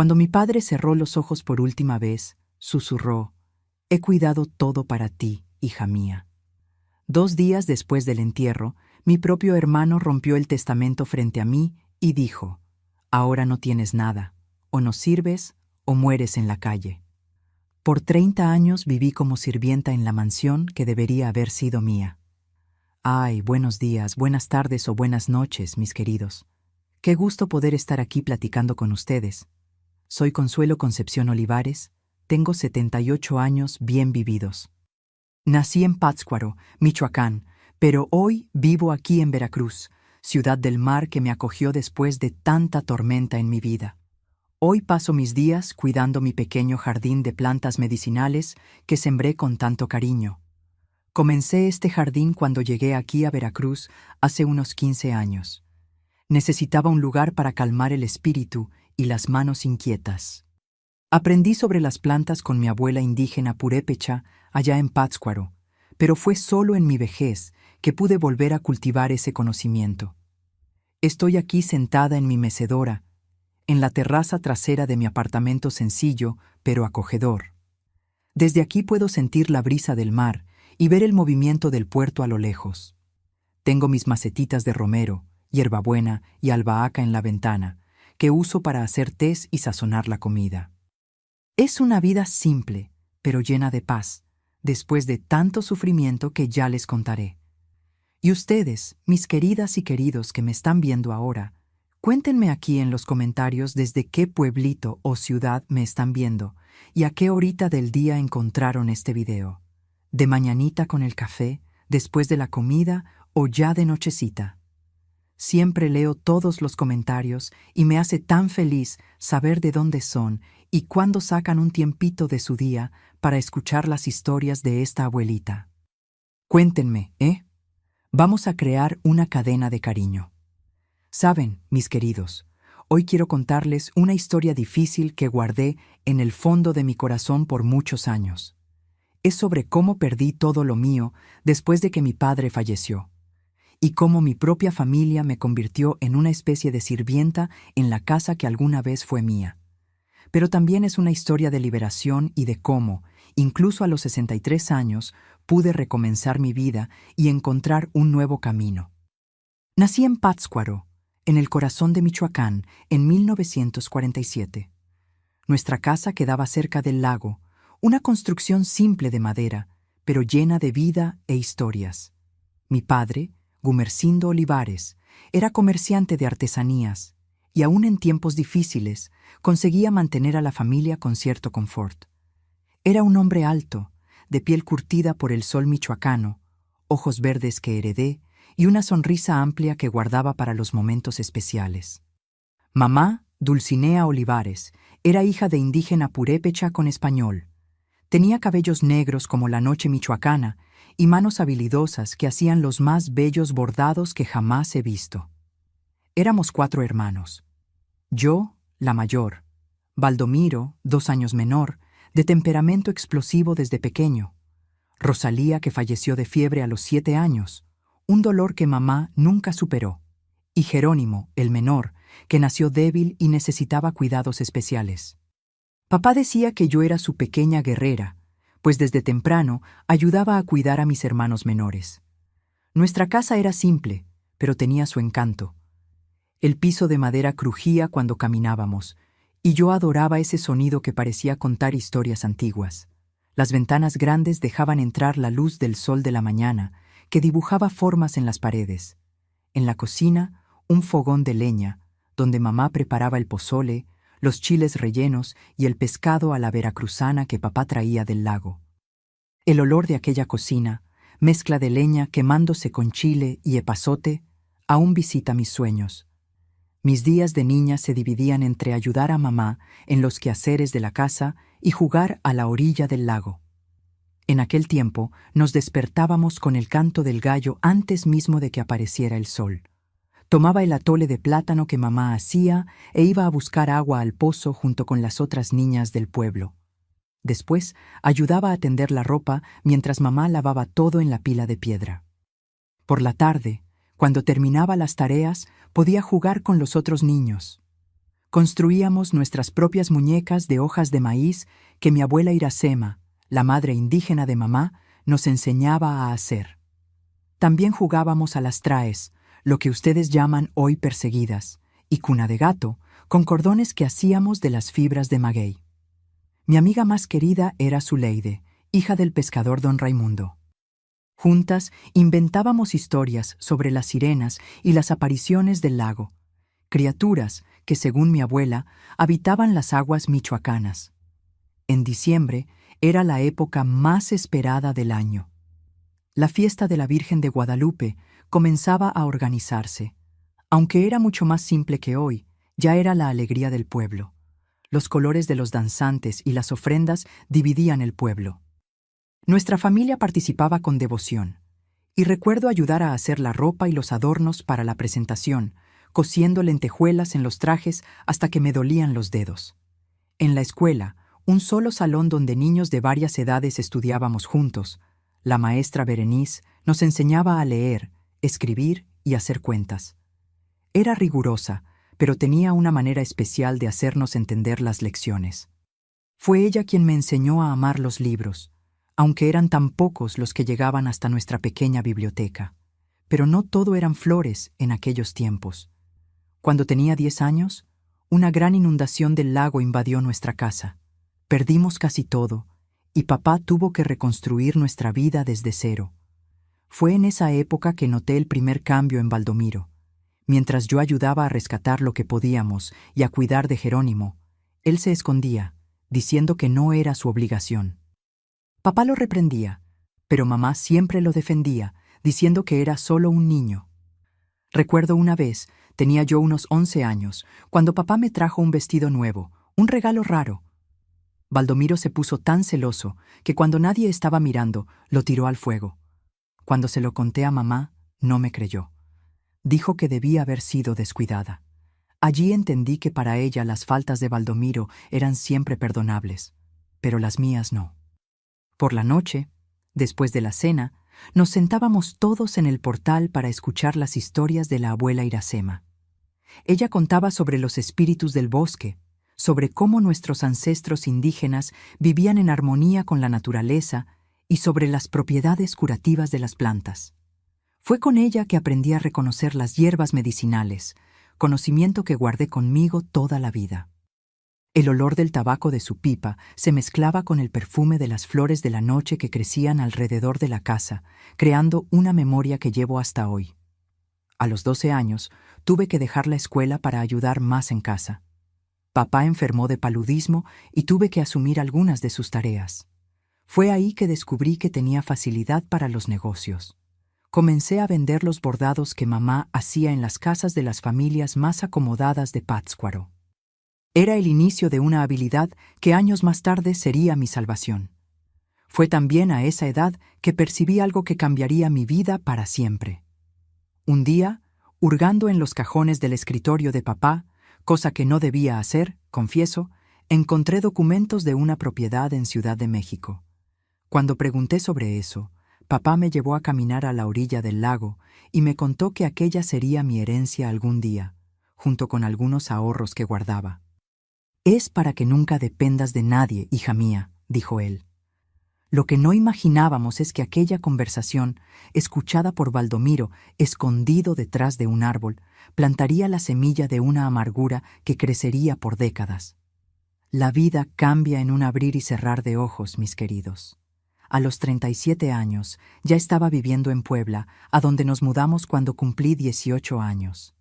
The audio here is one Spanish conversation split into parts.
Cuando mi padre cerró los ojos por última vez, susurró: «He cuidado todo para ti, hija mía». 2 días después del entierro, mi propio hermano rompió el testamento frente a mí y dijo: «Ahora no tienes nada, o nos sirves o mueres en la calle». Por 30 años viví como sirvienta en la mansión que debería haber sido mía. Ay, buenos días, buenas tardes o buenas noches, mis queridos. Qué gusto poder estar aquí platicando con ustedes. Soy Consuelo Concepción Olivares, tengo 78 años bien vividos. Nací en Pátzcuaro, Michoacán, pero hoy vivo aquí en Veracruz, ciudad del mar que me acogió después de tanta tormenta en mi vida. Hoy paso mis días cuidando mi pequeño jardín de plantas medicinales que sembré con tanto cariño. Comencé este jardín cuando llegué aquí a Veracruz hace unos 15 años. Necesitaba un lugar para calmar el espíritu y las manos inquietas. Aprendí sobre las plantas con mi abuela indígena purépecha allá en Pátzcuaro, pero fue solo en mi vejez que pude volver a cultivar ese conocimiento. Estoy aquí sentada en mi mecedora, en la terraza trasera de mi apartamento sencillo, pero acogedor. Desde aquí puedo sentir la brisa del mar y ver el movimiento del puerto a lo lejos. Tengo mis macetitas de romero, hierbabuena y albahaca en la ventana, que uso para hacer tés y sazonar la comida. Es una vida simple, pero llena de paz, después de tanto sufrimiento que ya les contaré. Y ustedes, mis queridas y queridos que me están viendo ahora, cuéntenme aquí en los comentarios desde qué pueblito o ciudad me están viendo y a qué horita del día encontraron este video. ¿De mañanita con el café, después de la comida o ya de nochecita? Siempre leo todos los comentarios y me hace tan feliz saber de dónde son y cuándo sacan un tiempito de su día para escuchar las historias de esta abuelita. Cuéntenme, ¿eh? Vamos a crear una cadena de cariño. Saben, mis queridos, hoy quiero contarles una historia difícil que guardé en el fondo de mi corazón por muchos años. Es sobre cómo perdí todo lo mío después de que mi padre falleció, y cómo mi propia familia me convirtió en una especie de sirvienta en la casa que alguna vez fue mía. Pero también es una historia de liberación y de cómo, incluso a los 63 años, pude recomenzar mi vida y encontrar un nuevo camino. Nací en Pátzcuaro, en el corazón de Michoacán, en 1947. Nuestra casa quedaba cerca del lago, una construcción simple de madera, pero llena de vida e historias. Mi padre, Gumersindo Olivares, era comerciante de artesanías y aún en tiempos difíciles conseguía mantener a la familia con cierto confort. Era un hombre alto, de piel curtida por el sol michoacano, ojos verdes que heredé y una sonrisa amplia que guardaba para los momentos especiales. Mamá, Dulcinea Olivares, era hija de indígena purépecha con español. Tenía cabellos negros como la noche michoacana y manos habilidosas que hacían los más bellos bordados que jamás he visto. Éramos 4 hermanos. Yo, la mayor. Baldomiro, 2 años menor, de temperamento explosivo desde pequeño. Rosalía, que falleció de fiebre a los 7 años, un dolor que mamá nunca superó. Y Jerónimo, el menor, que nació débil y necesitaba cuidados especiales. Papá decía que yo era su pequeña guerrera, pues desde temprano ayudaba a cuidar a mis hermanos menores. Nuestra casa era simple, pero tenía su encanto. El piso de madera crujía cuando caminábamos, y yo adoraba ese sonido que parecía contar historias antiguas. Las ventanas grandes dejaban entrar la luz del sol de la mañana, que dibujaba formas en las paredes. En la cocina, un fogón de leña, donde mamá preparaba el pozole, los chiles rellenos y el pescado a la veracruzana que papá traía del lago. El olor de aquella cocina, mezcla de leña quemándose con chile y epazote, aún visita mis sueños. Mis días de niña se dividían entre ayudar a mamá en los quehaceres de la casa y jugar a la orilla del lago. En aquel tiempo nos despertábamos con el canto del gallo antes mismo de que apareciera el sol. Tomaba el atole de plátano que mamá hacía e iba a buscar agua al pozo junto con las otras niñas del pueblo. Después ayudaba a tender la ropa mientras mamá lavaba todo en la pila de piedra. Por la tarde, cuando terminaba las tareas, podía jugar con los otros niños. Construíamos nuestras propias muñecas de hojas de maíz que mi abuela Iracema, la madre indígena de mamá, nos enseñaba a hacer. También jugábamos a las traes, lo que ustedes llaman hoy perseguidas, y cuna de gato, con cordones que hacíamos de las fibras de maguey. Mi amiga más querida era Zuleide, hija del pescador don Raimundo. Juntas inventábamos historias sobre las sirenas y las apariciones del lago, criaturas que, según mi abuela, habitaban las aguas michoacanas. En diciembre era la época más esperada del año. La fiesta de la Virgen de Guadalupe comenzaba a organizarse. Aunque era mucho más simple que hoy, ya era la alegría del pueblo. Los colores de los danzantes y las ofrendas dividían el pueblo. Nuestra familia participaba con devoción, y recuerdo ayudar a hacer la ropa y los adornos para la presentación, cosiendo lentejuelas en los trajes hasta que me dolían los dedos. En la escuela, un solo salón donde niños de varias edades estudiábamos juntos, la maestra Berenice nos enseñaba a leer, escribir y hacer cuentas. Era rigurosa, pero tenía una manera especial de hacernos entender las lecciones. Fue ella quien me enseñó a amar los libros, aunque eran tan pocos los que llegaban hasta nuestra pequeña biblioteca. Pero no todo eran flores en aquellos tiempos. Cuando tenía 10 años, una gran inundación del lago invadió nuestra casa. Perdimos casi todo, y papá tuvo que reconstruir nuestra vida desde cero. Fue en esa época que noté el primer cambio en Baldomiro. Mientras yo ayudaba a rescatar lo que podíamos y a cuidar de Jerónimo, él se escondía, diciendo que no era su obligación. Papá lo reprendía, pero mamá siempre lo defendía, diciendo que era solo un niño. Recuerdo una vez, tenía yo unos 11 años, cuando papá me trajo un vestido nuevo, un regalo raro. Baldomiro se puso tan celoso que cuando nadie estaba mirando, lo tiró al fuego. Cuando se lo conté a mamá, no me creyó. Dijo que debía haber sido descuidada. Allí entendí que para ella las faltas de Baldomiro eran siempre perdonables, pero las mías no. Por la noche, después de la cena, nos sentábamos todos en el portal para escuchar las historias de la abuela Iracema. Ella contaba sobre los espíritus del bosque, sobre cómo nuestros ancestros indígenas vivían en armonía con la naturaleza y sobre las propiedades curativas de las plantas. Fue con ella que aprendí a reconocer las hierbas medicinales, conocimiento que guardé conmigo toda la vida. El olor del tabaco de su pipa se mezclaba con el perfume de las flores de la noche que crecían alrededor de la casa, creando una memoria que llevo hasta hoy. A los 12 años, tuve que dejar la escuela para ayudar más en casa. Papá enfermó de paludismo y tuve que asumir algunas de sus tareas. Fue ahí que descubrí que tenía facilidad para los negocios. Comencé a vender los bordados que mamá hacía en las casas de las familias más acomodadas de Pátzcuaro. Era el inicio de una habilidad que años más tarde sería mi salvación. Fue también a esa edad que percibí algo que cambiaría mi vida para siempre. Un día, hurgando en los cajones del escritorio de papá, cosa que no debía hacer, confieso, encontré documentos de una propiedad en Ciudad de México. Cuando pregunté sobre eso, papá me llevó a caminar a la orilla del lago y me contó que aquella sería mi herencia algún día, junto con algunos ahorros que guardaba. «Es para que nunca dependas de nadie, hija mía», dijo él. Lo que no imaginábamos es que aquella conversación, escuchada por Baldomiro, escondido detrás de un árbol, plantaría la semilla de una amargura que crecería por décadas. La vida cambia en un abrir y cerrar de ojos, mis queridos. A los 37 años, ya estaba viviendo en Puebla, a donde nos mudamos cuando cumplí 18 años.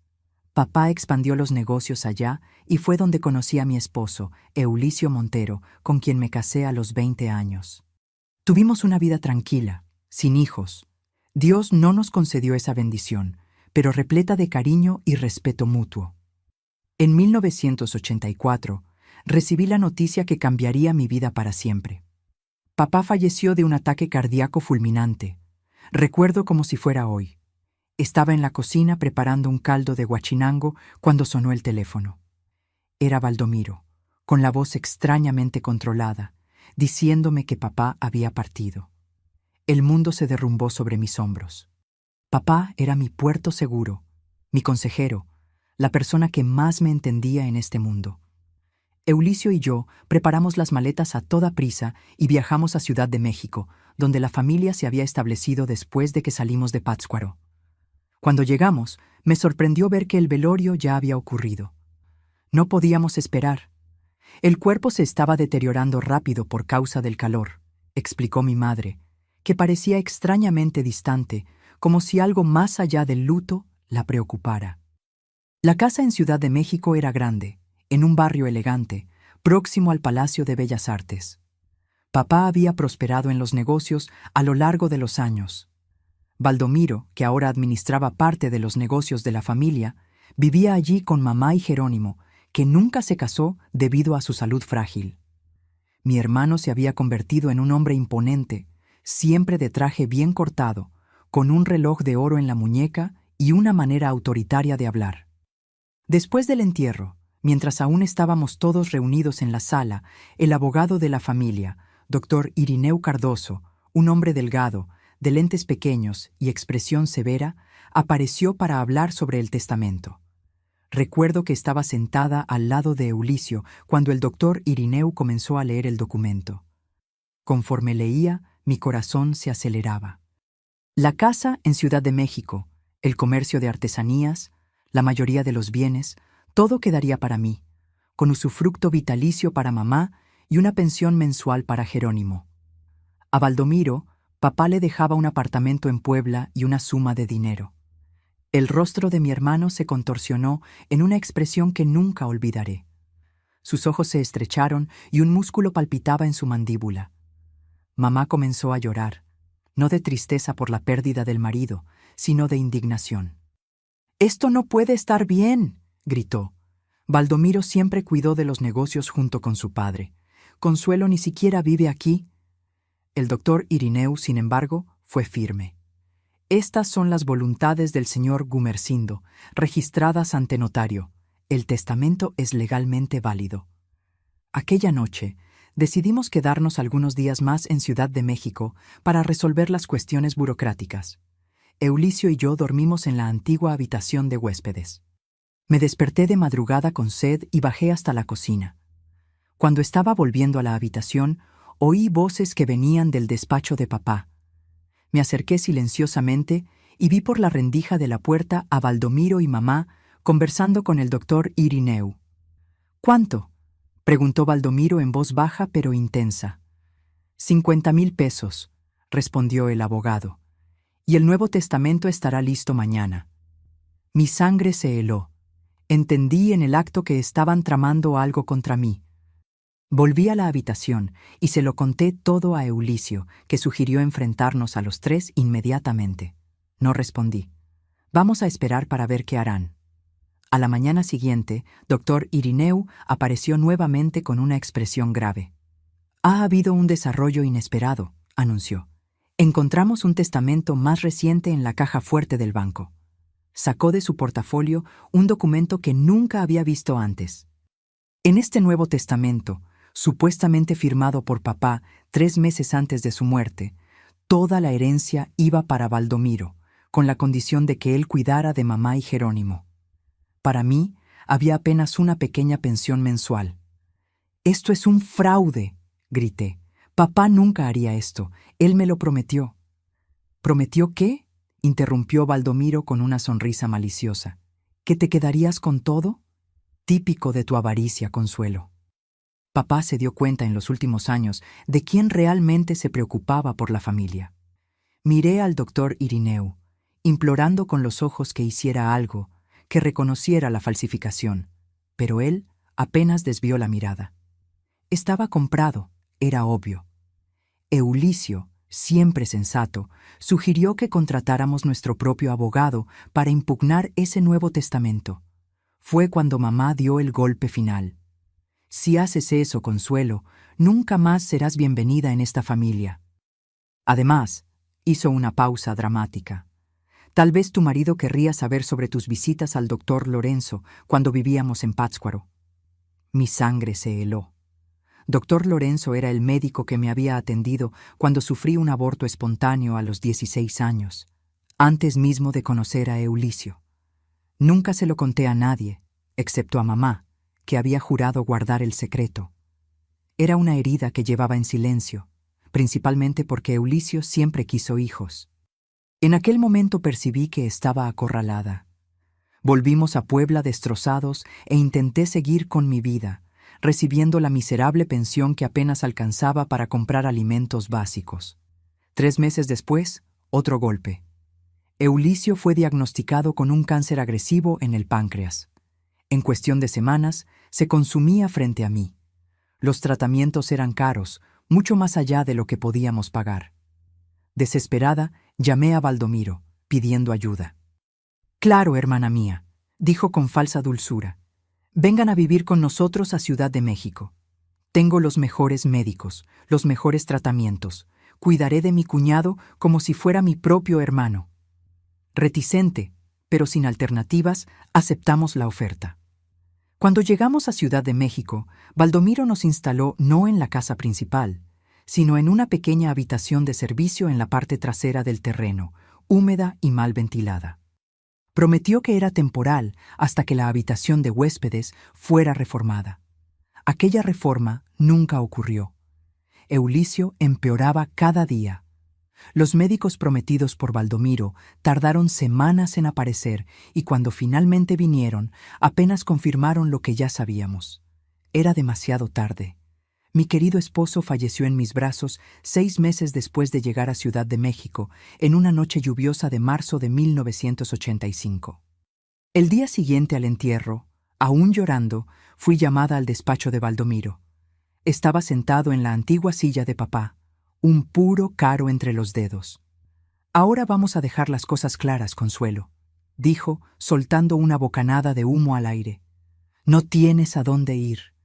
Papá expandió los negocios allá y fue donde conocí a mi esposo, Eulicio Montero, con quien me casé a los 20 años. Tuvimos una vida tranquila, sin hijos. Dios no nos concedió esa bendición, pero repleta de cariño y respeto mutuo. En 1984, recibí la noticia que cambiaría mi vida para siempre. Papá falleció de un ataque cardíaco fulminante. Recuerdo como si fuera hoy. Estaba en la cocina preparando un caldo de guachinango cuando sonó el teléfono. Era Baldomiro, con la voz extrañamente controlada, diciéndome que papá había partido. El mundo se derrumbó sobre mis hombros. Papá era mi puerto seguro, mi consejero, la persona que más me entendía en este mundo. Eulicio y yo preparamos las maletas a toda prisa y viajamos a Ciudad de México, donde la familia se había establecido después de que salimos de Pátzcuaro. Cuando llegamos, me sorprendió ver que el velorio ya había ocurrido. No podíamos esperar. El cuerpo se estaba deteriorando rápido por causa del calor, explicó mi madre, que parecía extrañamente distante, como si algo más allá del luto la preocupara. La casa en Ciudad de México era grande, en un barrio elegante, próximo al Palacio de Bellas Artes. Papá había prosperado en los negocios a lo largo de los años. Baldomiro, que ahora administraba parte de los negocios de la familia, vivía allí con mamá y Jerónimo, que nunca se casó debido a su salud frágil. Mi hermano se había convertido en un hombre imponente, siempre de traje bien cortado, con un reloj de oro en la muñeca y una manera autoritaria de hablar. Después del entierro, mientras aún estábamos todos reunidos en la sala, el abogado de la familia, doctor Irineu Cardoso, un hombre delgado, de lentes pequeños y expresión severa, apareció para hablar sobre el testamento. Recuerdo que estaba sentada al lado de Eulicio cuando el doctor Irineu comenzó a leer el documento. Conforme leía, mi corazón se aceleraba. La casa en Ciudad de México, el comercio de artesanías, la mayoría de los bienes, todo quedaría para mí, con usufructo vitalicio para mamá y una pensión mensual para Jerónimo. A Baldomiro, papá le dejaba un apartamento en Puebla y una suma de dinero. El rostro de mi hermano se contorsionó en una expresión que nunca olvidaré. Sus ojos se estrecharon y un músculo palpitaba en su mandíbula. Mamá comenzó a llorar, no de tristeza por la pérdida del marido, sino de indignación. «¡Esto no puede estar bien!», gritó. Baldomiro siempre cuidó de los negocios junto con su padre. Consuelo ni siquiera vive aquí. El doctor Irineu, sin embargo, fue firme. Estas son las voluntades del señor Gumersindo, registradas ante notario. El testamento es legalmente válido. Aquella noche, decidimos quedarnos algunos días más en Ciudad de México para resolver las cuestiones burocráticas. Eulicio y yo dormimos en la antigua habitación de huéspedes. Me desperté de madrugada con sed y bajé hasta la cocina. Cuando estaba volviendo a la habitación, oí voces que venían del despacho de papá. Me acerqué silenciosamente y vi por la rendija de la puerta a Baldomiro y mamá conversando con el doctor Irineu. «¿Cuánto?», preguntó Baldomiro en voz baja pero intensa. «50,000 pesos», respondió el abogado. «Y el Nuevo Testamento estará listo mañana». Mi sangre se heló. Entendí en el acto que estaban tramando algo contra mí. Volví a la habitación y se lo conté todo a Eulicio, que sugirió enfrentarnos a los tres inmediatamente. No respondí. Vamos a esperar para ver qué harán. A la mañana siguiente, doctor Irineu apareció nuevamente con una expresión grave. «Ha habido un desarrollo inesperado», anunció. «Encontramos un testamento más reciente en la caja fuerte del banco». Sacó de su portafolio un documento que nunca había visto antes. En este Nuevo Testamento, supuestamente firmado por papá 3 meses antes de su muerte, toda la herencia iba para Baldomiro, con la condición de que él cuidara de mamá y Jerónimo. Para mí, había apenas una pequeña pensión mensual. «¡Esto es un fraude!», grité. «Papá nunca haría esto. Él me lo prometió». «¿Prometió qué?», interrumpió Baldomiro con una sonrisa maliciosa. «¿Que te quedarías con todo?». «Típico de tu avaricia, Consuelo». Papá se dio cuenta en los últimos años de quién realmente se preocupaba por la familia. Miré al doctor Irineu, implorando con los ojos que hiciera algo, que reconociera la falsificación, pero él apenas desvió la mirada. Estaba comprado, era obvio. Eulicio, siempre sensato, sugirió que contratáramos nuestro propio abogado para impugnar ese Nuevo Testamento. Fue cuando mamá dio el golpe final. «Si haces eso, Consuelo, nunca más serás bienvenida en esta familia». Además, hizo una pausa dramática. «Tal vez tu marido querría saber sobre tus visitas al doctor Lorenzo cuando vivíamos en Pátzcuaro». Mi sangre se heló. Doctor Lorenzo era el médico que me había atendido cuando sufrí un aborto espontáneo a los 16 años, antes mismo de conocer a Eulicio. Nunca se lo conté a nadie, excepto a mamá, que había jurado guardar el secreto. Era una herida que llevaba en silencio, principalmente porque Eulicio siempre quiso hijos. En aquel momento percibí que estaba acorralada. Volvimos a Puebla destrozados e intenté seguir con mi vida, recibiendo la miserable pensión que apenas alcanzaba para comprar alimentos básicos. 3 meses después, otro golpe. Eulicio fue diagnosticado con un cáncer agresivo en el páncreas. En cuestión de semanas, se consumía frente a mí. Los tratamientos eran caros, mucho más allá de lo que podíamos pagar. Desesperada, llamé a Baldomiro, pidiendo ayuda. «Claro, hermana mía», dijo con falsa dulzura. «Vengan a vivir con nosotros a Ciudad de México. Tengo los mejores médicos, los mejores tratamientos. Cuidaré de mi cuñado como si fuera mi propio hermano». Reticente, pero sin alternativas, aceptamos la oferta. Cuando llegamos a Ciudad de México, Baldomiro nos instaló no en la casa principal, sino en una pequeña habitación de servicio en la parte trasera del terreno, húmeda y mal ventilada. Prometió que era temporal hasta que la habitación de huéspedes fuera reformada. Aquella reforma nunca ocurrió. Eulicio empeoraba cada día. Los médicos prometidos por Baldomiro tardaron semanas en aparecer y cuando finalmente vinieron, apenas confirmaron lo que ya sabíamos. Era demasiado tarde. Mi querido esposo falleció en mis brazos 6 meses después de llegar a Ciudad de México, en una noche lluviosa de marzo de 1985. El día siguiente al entierro, aún llorando, fui llamada al despacho de Baldomiro. Estaba sentado en la antigua silla de papá, un puro caro entre los dedos. «Ahora vamos a dejar las cosas claras, Consuelo», dijo, soltando una bocanada de humo al aire. «No tienes a dónde ir.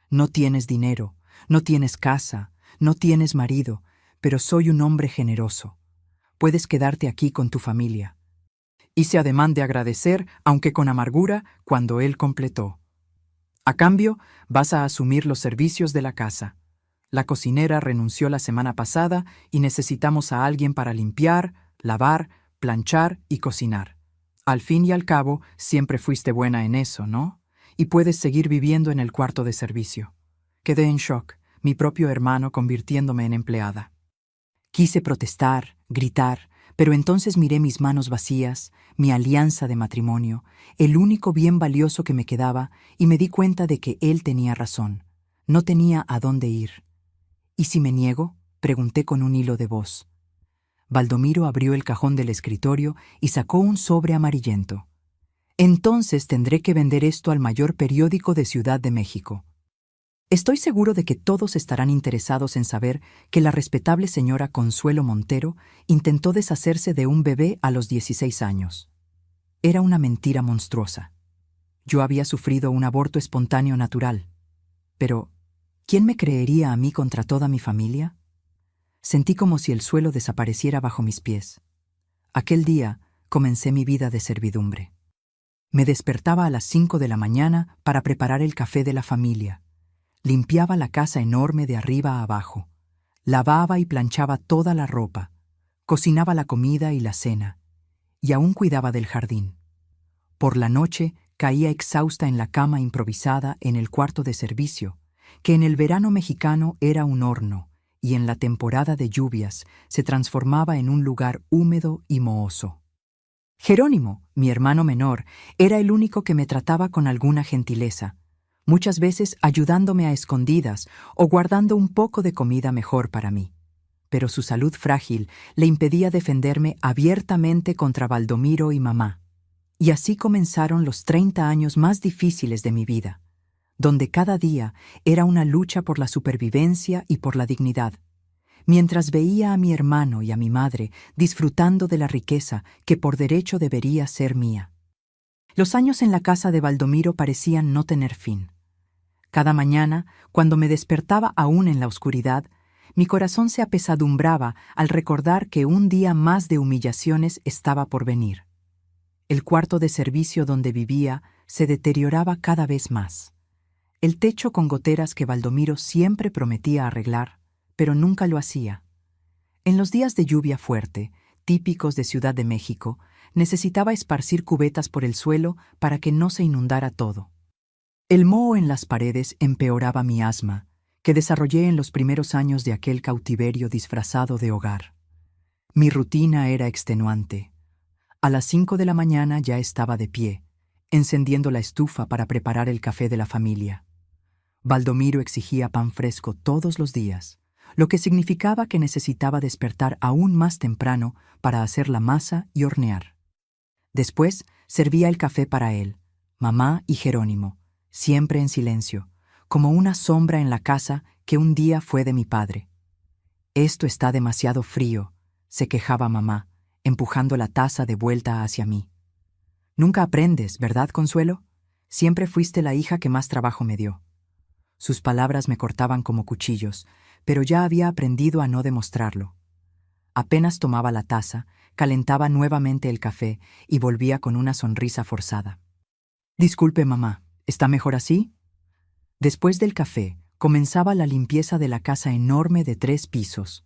No tienes dinero, no tienes casa, no tienes marido, pero soy un hombre generoso. Puedes quedarte aquí con tu familia». Hice ademán de agradecer, aunque con amargura, cuando él completó. «A cambio, vas a asumir los servicios de la casa. La cocinera renunció la semana pasada y necesitamos a alguien para limpiar, lavar, planchar y cocinar. Al fin y al cabo, siempre fuiste buena en eso, ¿no? Y puedes seguir viviendo en el cuarto de servicio». Quedé en shock, mi propio hermano convirtiéndome en empleada. Quise protestar, gritar, pero entonces miré mis manos vacías, mi alianza de matrimonio, el único bien valioso que me quedaba, y me di cuenta de que él tenía razón. No tenía a dónde ir. «¿Y si me niego?», pregunté con un hilo de voz. Baldomiro abrió el cajón del escritorio y sacó un sobre amarillento. «Entonces tendré que vender esto al mayor periódico de Ciudad de México. Estoy seguro de que todos estarán interesados en saber que la respetable señora Consuelo Montero intentó deshacerse de un bebé a los 16 años. Era una mentira monstruosa. Yo había sufrido un aborto espontáneo natural. Pero, ¿quién me creería a mí contra toda mi familia? Sentí como si el suelo desapareciera bajo mis pies. Aquel día comencé mi vida de servidumbre. Me despertaba a las 5 de la mañana para preparar el café de la familia. Limpiaba la casa enorme de arriba a abajo. Lavaba y planchaba toda la ropa. Cocinaba la comida y la cena. Y aún cuidaba del jardín. Por la noche caía exhausta en la cama improvisada en el cuarto de servicio, que en el verano mexicano era un horno y en la temporada de lluvias se transformaba en un lugar húmedo y mohoso. Jerónimo, mi hermano menor, era el único que me trataba con alguna gentileza, muchas veces ayudándome a escondidas o guardando un poco de comida mejor para mí. Pero su salud frágil le impedía defenderme abiertamente contra Baldomiro y mamá. Y así comenzaron los 30 años más difíciles de mi vida, donde cada día era una lucha por la supervivencia y por la dignidad, mientras veía a mi hermano y a mi madre disfrutando de la riqueza que por derecho debería ser mía. Los años en la casa de Baldomiro parecían no tener fin. Cada mañana, cuando me despertaba aún en la oscuridad, mi corazón se apesadumbraba al recordar que un día más de humillaciones estaba por venir. El cuarto de servicio donde vivía se deterioraba cada vez más. El techo con goteras que Baldomiro siempre prometía arreglar, pero nunca lo hacía. En los días de lluvia fuerte, típicos de Ciudad de México, necesitaba esparcir cubetas por el suelo para que no se inundara todo. El moho en las paredes empeoraba mi asma, que desarrollé en los primeros años de aquel cautiverio disfrazado de hogar. Mi rutina era extenuante. A las 5 de la mañana ya estaba de pie, encendiendo la estufa para preparar el café de la familia. Baldomiro exigía pan fresco todos los días, lo que significaba que necesitaba despertar aún más temprano para hacer la masa y hornear. Después servía el café para él, mamá y Jerónimo, siempre en silencio, como una sombra en la casa que un día fue de mi padre. «Esto está demasiado frío», se quejaba mamá, empujando la taza de vuelta hacia mí. «Nunca aprendes, ¿verdad, Consuelo? Siempre fuiste la hija que más trabajo me dio». Sus palabras me cortaban como cuchillos, pero ya había aprendido a no demostrarlo. Apenas tomaba la taza, calentaba nuevamente el café y volvía con una sonrisa forzada. «Disculpe, mamá, ¿está mejor así?» Después del café, comenzaba la limpieza de la casa enorme de 3 pisos.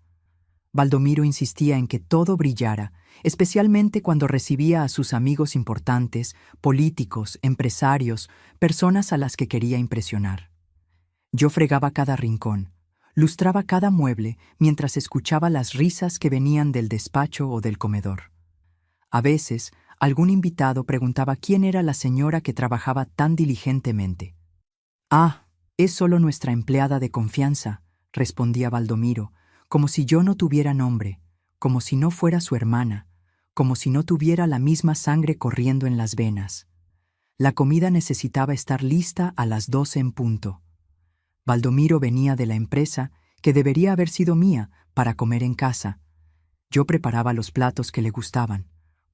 Baldomiro insistía en que todo brillara, especialmente cuando recibía a sus amigos importantes, políticos, empresarios, personas a las que quería impresionar. Yo fregaba cada rincón, lustraba cada mueble mientras escuchaba las risas que venían del despacho o del comedor. A veces, algún invitado preguntaba quién era la señora que trabajaba tan diligentemente. «Ah, es solo nuestra empleada de confianza», respondía Baldomiro, como si yo no tuviera nombre, como si no fuera su hermana, como si no tuviera la misma sangre corriendo en las venas. La comida necesitaba estar lista a las 12 en punto. Baldomiro venía de la empresa, que debería haber sido mía, para comer en casa. Yo preparaba los platos que le gustaban: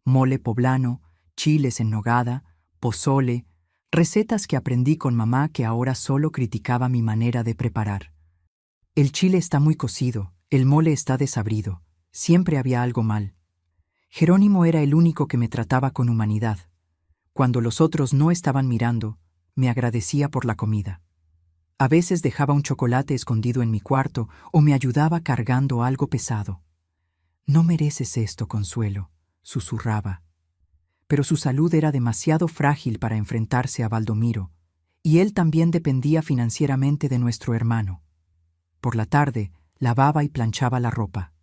mole poblano, chiles en nogada, pozole, recetas que aprendí con mamá que ahora solo criticaba mi manera de preparar. «El chile está muy cocido, el mole está desabrido», siempre había algo mal. Jerónimo era el único que me trataba con humanidad. Cuando los otros no estaban mirando, me agradecía por la comida. A veces dejaba un chocolate escondido en mi cuarto o me ayudaba cargando algo pesado. «No mereces esto, Consuelo», susurraba. Pero su salud era demasiado frágil para enfrentarse a Baldomiro, y él también dependía financieramente de nuestro hermano. Por la tarde, lavaba y planchaba la ropa.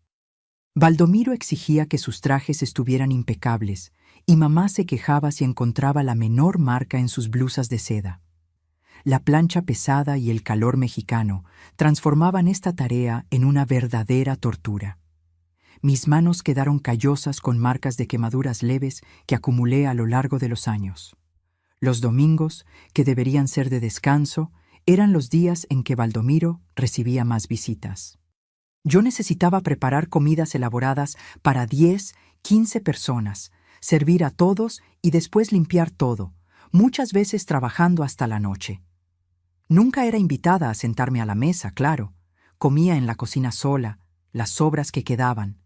Baldomiro exigía que sus trajes estuvieran impecables, y mamá se quejaba si encontraba la menor marca en sus blusas de seda. La plancha pesada y el calor mexicano transformaban esta tarea en una verdadera tortura. Mis manos quedaron callosas con marcas de quemaduras leves que acumulé a lo largo de los años. Los domingos, que deberían ser de descanso, eran los días en que Baldomiro recibía más visitas. Yo necesitaba preparar comidas elaboradas para 10, 15 personas, servir a todos y después limpiar todo, muchas veces trabajando hasta la noche. Nunca era invitada a sentarme a la mesa, claro. Comía en la cocina sola, las sobras que quedaban.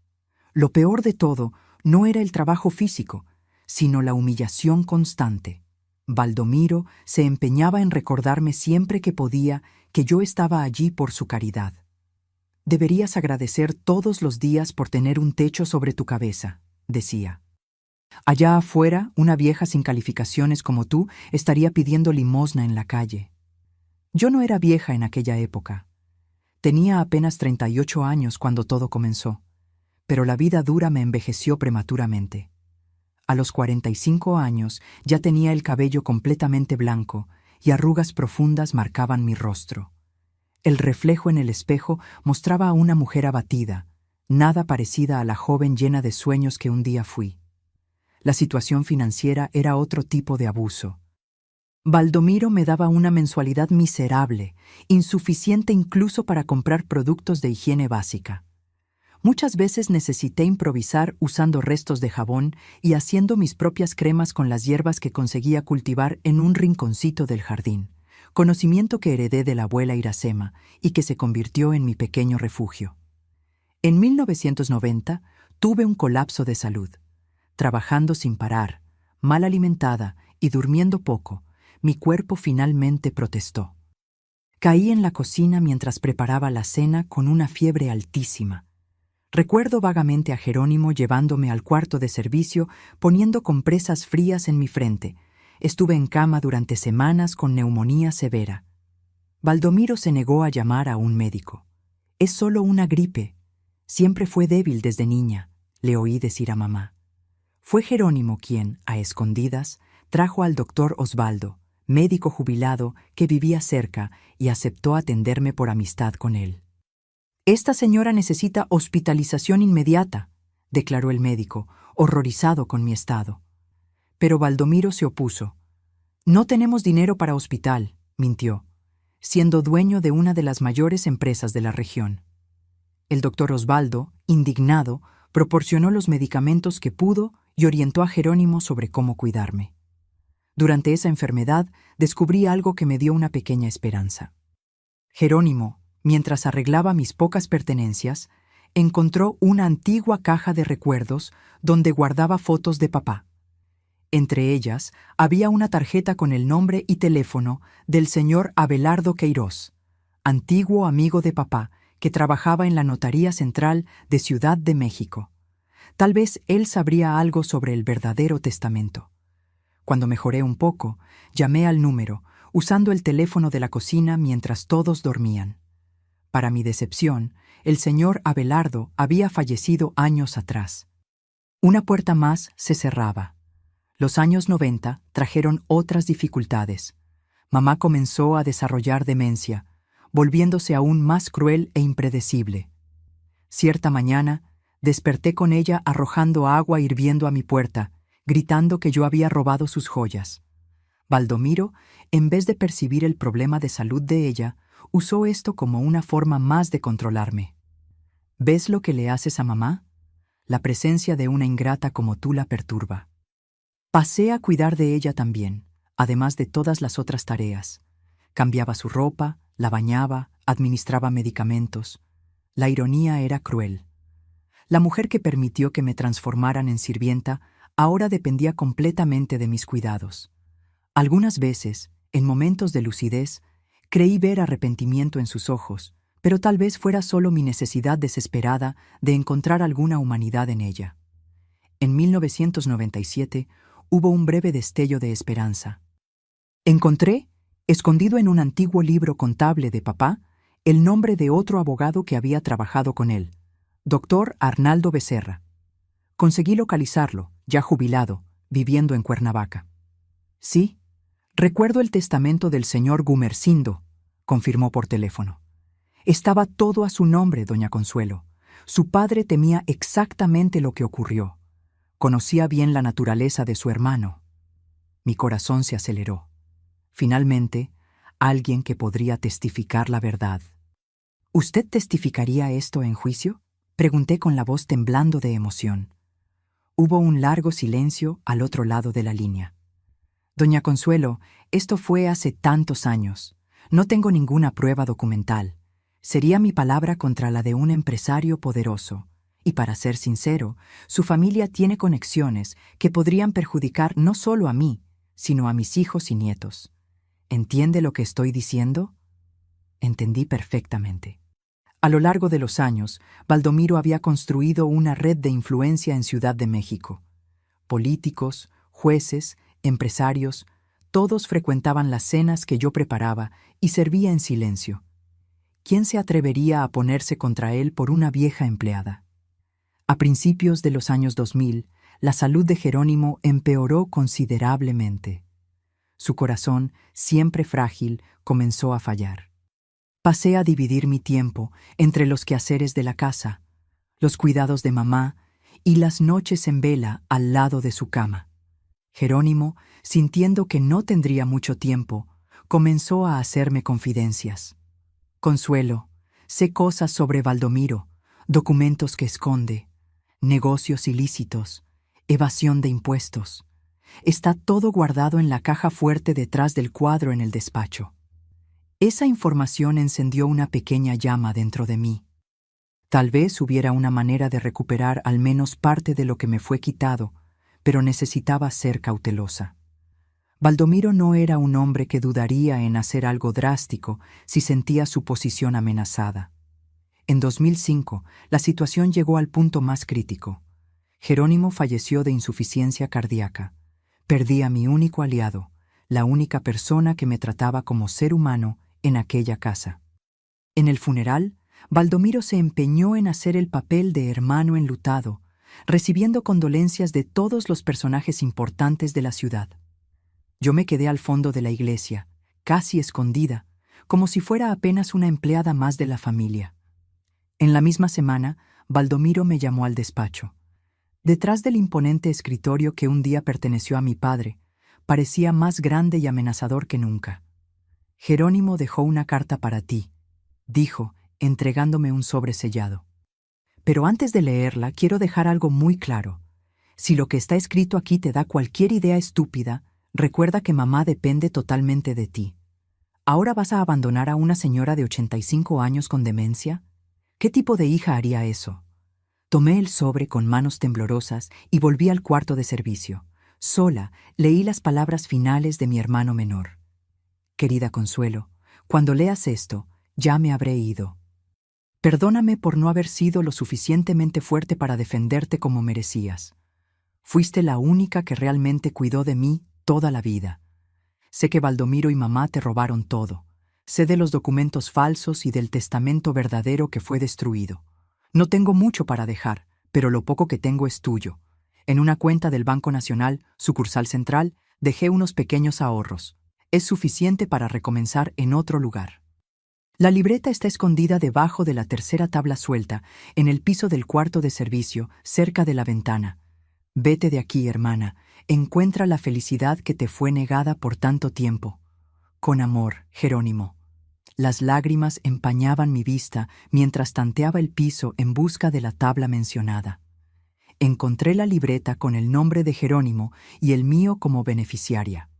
Lo peor de todo no era el trabajo físico, sino la humillación constante. Baldomiro se empeñaba en recordarme siempre que podía que yo estaba allí por su caridad. «Deberías agradecer todos los días por tener un techo sobre tu cabeza», decía. «Allá afuera, una vieja sin calificaciones como tú estaría pidiendo limosna en la calle». Yo no era vieja en aquella época. Tenía apenas 38 años cuando todo comenzó, pero la vida dura me envejeció prematuramente. A los 45 años ya tenía el cabello completamente blanco y arrugas profundas marcaban mi rostro. El reflejo en el espejo mostraba a una mujer abatida, nada parecida a la joven llena de sueños que un día fui. La situación financiera era otro tipo de abuso. Baldomiro me daba una mensualidad miserable, insuficiente incluso para comprar productos de higiene básica. Muchas veces necesité improvisar usando restos de jabón y haciendo mis propias cremas con las hierbas que conseguía cultivar en un rinconcito del jardín, conocimiento que heredé de la abuela Iracema y que se convirtió en mi pequeño refugio. En 1990 tuve un colapso de salud. Trabajando sin parar, mal alimentada y durmiendo poco, mi cuerpo finalmente protestó. Caí en la cocina mientras preparaba la cena con una fiebre altísima. Recuerdo vagamente a Jerónimo llevándome al cuarto de servicio, poniendo compresas frías en mi frente. Estuve en cama durante semanas con neumonía severa. Baldomiro se negó a llamar a un médico. «Es solo una gripe. Siempre fue débil desde niña», le oí decir a mamá. Fue Jerónimo quien, a escondidas, trajo al doctor Osvaldo, médico jubilado que vivía cerca y aceptó atenderme por amistad con él. «Esta señora necesita hospitalización inmediata», declaró el médico, horrorizado con mi estado. Pero Baldomiro se opuso. «No tenemos dinero para hospital», mintió, siendo dueño de una de las mayores empresas de la región. El doctor Osvaldo, indignado, proporcionó los medicamentos que pudo y orientó a Jerónimo sobre cómo cuidarme. Durante esa enfermedad descubrí algo que me dio una pequeña esperanza. Jerónimo, mientras arreglaba mis pocas pertenencias, encontró una antigua caja de recuerdos donde guardaba fotos de papá. Entre ellas había una tarjeta con el nombre y teléfono del señor Abelardo Queiroz, antiguo amigo de papá que trabajaba en la Notaría Central de Ciudad de México. Tal vez él sabría algo sobre el verdadero testamento. Cuando mejoré un poco, llamé al número, usando el teléfono de la cocina mientras todos dormían. Para mi decepción, el señor Abelardo había fallecido años atrás. Una puerta más se cerraba. Los años 90 trajeron otras dificultades. Mamá comenzó a desarrollar demencia, volviéndose aún más cruel e impredecible. Cierta mañana, desperté con ella arrojando agua hirviendo a mi puerta, gritando que yo había robado sus joyas. Baldomiro, en vez de percibir el problema de salud de ella, usó esto como una forma más de controlarme. ¿Ves lo que le haces a mamá? La presencia de una ingrata como tú la perturba. Pasé a cuidar de ella también, además de todas las otras tareas. Cambiaba su ropa, la bañaba, administraba medicamentos. La ironía era cruel. La mujer que permitió que me transformaran en sirvienta ahora dependía completamente de mis cuidados. Algunas veces, en momentos de lucidez, creí ver arrepentimiento en sus ojos, pero tal vez fuera solo mi necesidad desesperada de encontrar alguna humanidad en ella. En 1997 hubo un breve destello de esperanza. Encontré, escondido en un antiguo libro contable de papá, el nombre de otro abogado que había trabajado con él, Dr. Arnaldo Becerra. Conseguí localizarlo, ya jubilado, viviendo en Cuernavaca. «Sí, recuerdo el testamento del señor Gumersindo», confirmó por teléfono. «Estaba todo a su nombre, doña Consuelo. Su padre temía exactamente lo que ocurrió. Conocía bien la naturaleza de su hermano». Mi corazón se aceleró. Finalmente, alguien que podría testificar la verdad. «¿Usted testificaría esto en juicio?», pregunté con la voz temblando de emoción. Hubo un largo silencio al otro lado de la línea. «Doña Consuelo, esto fue hace tantos años. No tengo ninguna prueba documental. Sería mi palabra contra la de un empresario poderoso. Y para ser sincero, su familia tiene conexiones que podrían perjudicar no solo a mí, sino a mis hijos y nietos. ¿Entiende lo que estoy diciendo?». Entendí perfectamente. A lo largo de los años, Baldomiro había construido una red de influencia en Ciudad de México. Políticos, jueces, empresarios, todos frecuentaban las cenas que yo preparaba y servía en silencio. ¿Quién se atrevería a ponerse contra él por una vieja empleada? A principios de los años 2000, la salud de Jerónimo empeoró considerablemente. Su corazón, siempre frágil, comenzó a fallar. Pasé a dividir mi tiempo entre los quehaceres de la casa, los cuidados de mamá y las noches en vela al lado de su cama. Jerónimo, sintiendo que no tendría mucho tiempo, comenzó a hacerme confidencias. «Consuelo, sé cosas sobre Baldomiro, documentos que esconde, negocios ilícitos, evasión de impuestos. Está todo guardado en la caja fuerte detrás del cuadro en el despacho». Esa información encendió una pequeña llama dentro de mí. Tal vez hubiera una manera de recuperar al menos parte de lo que me fue quitado, pero necesitaba ser cautelosa. Baldomiro no era un hombre que dudaría en hacer algo drástico si sentía su posición amenazada. En 2005, la situación llegó al punto más crítico. Jerónimo falleció de insuficiencia cardíaca. Perdí a mi único aliado, la única persona que me trataba como ser humano en aquella casa. En el funeral, Baldomiro se empeñó en hacer el papel de hermano enlutado, recibiendo condolencias de todos los personajes importantes de la ciudad. Yo me quedé al fondo de la iglesia, casi escondida, como si fuera apenas una empleada más de la familia. En la misma semana, Baldomiro me llamó al despacho. Detrás del imponente escritorio que un día perteneció a mi padre, parecía más grande y amenazador que nunca. Jerónimo dejó una carta para ti, dijo, entregándome un sobre sellado. Pero antes de leerla, quiero dejar algo muy claro. Si lo que está escrito aquí te da cualquier idea estúpida, recuerda que mamá depende totalmente de ti. ¿Ahora vas a abandonar a una señora de 85 años con demencia? ¿Qué tipo de hija haría eso? Tomé el sobre con manos temblorosas y volví al cuarto de servicio. Sola, leí las palabras finales de mi hermano menor. Querida Consuelo, cuando leas esto, ya me habré ido. Perdóname por no haber sido lo suficientemente fuerte para defenderte como merecías. Fuiste la única que realmente cuidó de mí toda la vida. Sé que Baldomiro y mamá te robaron todo. Sé de los documentos falsos y del testamento verdadero que fue destruido. No tengo mucho para dejar, pero lo poco que tengo es tuyo. En una cuenta del Banco Nacional, sucursal central, dejé unos pequeños ahorros. Es suficiente para recomenzar en otro lugar. La libreta está escondida debajo de la tercera tabla suelta, en el piso del cuarto de servicio, cerca de la ventana. Vete de aquí, hermana. Encuentra la felicidad que te fue negada por tanto tiempo. Con amor, Jerónimo. Las lágrimas empañaban mi vista mientras tanteaba el piso en busca de la tabla mencionada. Encontré la libreta con el nombre de Jerónimo y el mío como beneficiaria.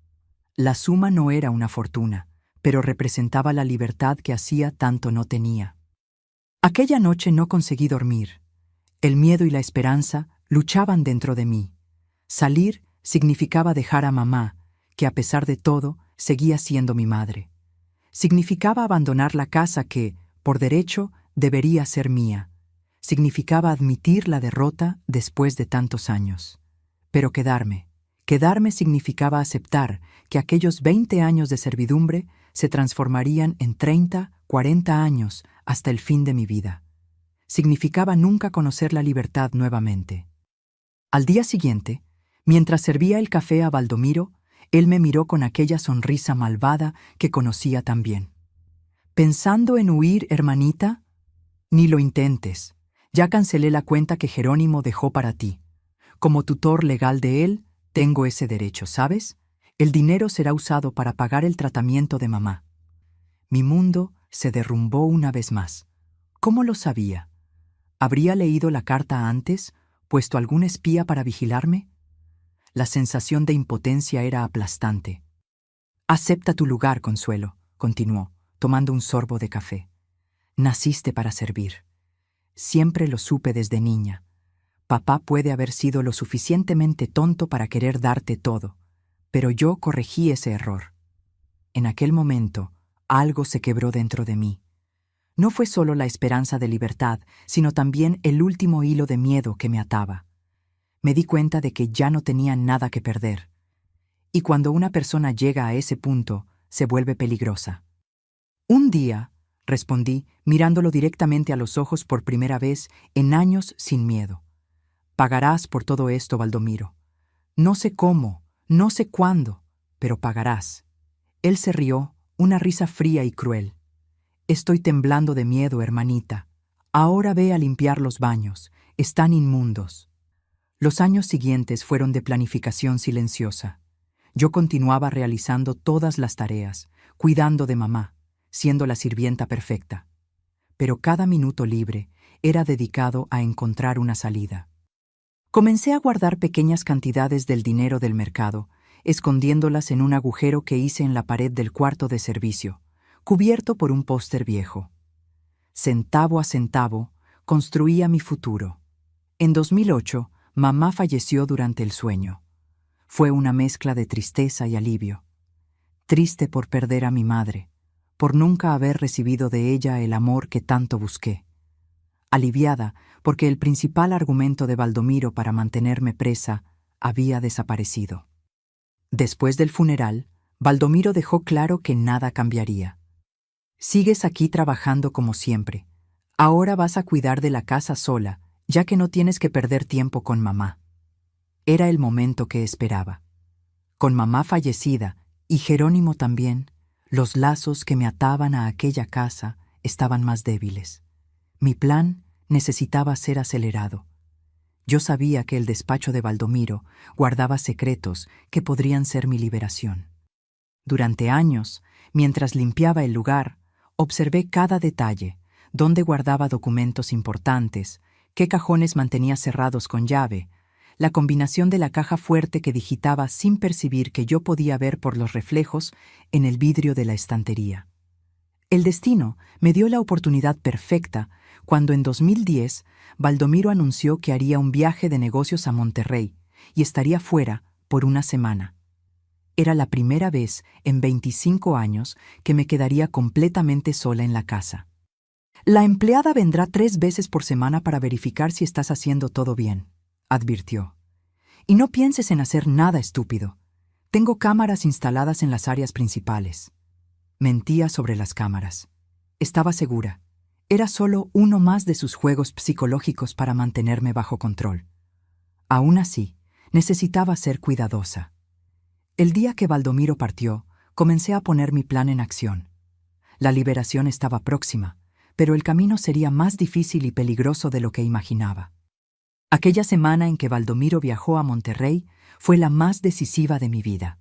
La suma no era una fortuna, pero representaba la libertad que hacía tanto no tenía. Aquella noche no conseguí dormir. El miedo y la esperanza luchaban dentro de mí. Salir significaba dejar a mamá, que a pesar de todo, seguía siendo mi madre. Significaba abandonar la casa que, por derecho, debería ser mía. Significaba admitir la derrota después de tantos años. Pero quedarme significaba aceptar que aquellos 20 años de servidumbre se transformarían en 30, 40 años hasta el fin de mi vida. Significaba nunca conocer la libertad nuevamente. Al día siguiente, mientras servía el café a Baldomiro, él me miró con aquella sonrisa malvada que conocía tan bien. ¿Pensando en huir, hermanita? Ni lo intentes. Ya cancelé la cuenta que Jerónimo dejó para ti. Como tutor legal de él, tengo ese derecho, ¿sabes? El dinero será usado para pagar el tratamiento de mamá. Mi mundo se derrumbó una vez más. ¿Cómo lo sabía? ¿Habría leído la carta antes, puesto algún espía para vigilarme? La sensación de impotencia era aplastante. Acepta tu lugar, Consuelo, continuó, tomando un sorbo de café. Naciste para servir. Siempre lo supe desde niña. Papá puede haber sido lo suficientemente tonto para querer darte todo, pero yo corregí ese error. En aquel momento, algo se quebró dentro de mí. No fue solo la esperanza de libertad, sino también el último hilo de miedo que me ataba. Me di cuenta de que ya no tenía nada que perder. Y cuando una persona llega a ese punto, se vuelve peligrosa. Un día, respondí, mirándolo directamente a los ojos por primera vez en años sin miedo. Pagarás por todo esto, Baldomiro. No sé cómo, no sé cuándo, pero pagarás. Él se rió, una risa fría y cruel. Estoy temblando de miedo, hermanita. Ahora ve a limpiar los baños. Están inmundos. Los años siguientes fueron de planificación silenciosa. Yo continuaba realizando todas las tareas, cuidando de mamá, siendo la sirvienta perfecta. Pero cada minuto libre era dedicado a encontrar una salida. Comencé a guardar pequeñas cantidades del dinero del mercado, escondiéndolas en un agujero que hice en la pared del cuarto de servicio, cubierto por un póster viejo. Centavo a centavo, construía mi futuro. En 2008, mamá falleció durante el sueño. Fue una mezcla de tristeza y alivio. Triste por perder a mi madre, por nunca haber recibido de ella el amor que tanto busqué. aliviada porque el principal argumento de Baldomiro para mantenerme presa había desaparecido. Después del funeral, Baldomiro dejó claro que nada cambiaría. Sigues aquí trabajando como siempre. Ahora vas a cuidar de la casa sola, ya que no tienes que perder tiempo con mamá. Era el momento que esperaba. Con mamá fallecida, y Jerónimo también, los lazos que me ataban a aquella casa estaban más débiles. Mi plan necesitaba ser acelerado. Yo sabía que el despacho de Baldomiro guardaba secretos que podrían ser mi liberación. Durante años, mientras limpiaba el lugar, observé cada detalle, dónde guardaba documentos importantes, qué cajones mantenía cerrados con llave, la combinación de la caja fuerte que digitaba sin percibir que yo podía ver por los reflejos en el vidrio de la estantería. El destino me dio la oportunidad perfecta cuando en 2010 Baldomiro anunció que haría un viaje de negocios a Monterrey y estaría fuera por una semana. Era la primera vez en 25 años que me quedaría completamente sola en la casa. La empleada vendrá 3 veces por semana para verificar si estás haciendo todo bien, advirtió. Y no pienses en hacer nada estúpido. Tengo cámaras instaladas en las áreas principales. Mentía sobre las cámaras. Estaba segura. Era solo uno más de sus juegos psicológicos para mantenerme bajo control. Aún así, necesitaba ser cuidadosa. El día que Baldomiro partió, comencé a poner mi plan en acción. La liberación estaba próxima, pero el camino sería más difícil y peligroso de lo que imaginaba. Aquella semana en que Baldomiro viajó a Monterrey fue la más decisiva de mi vida.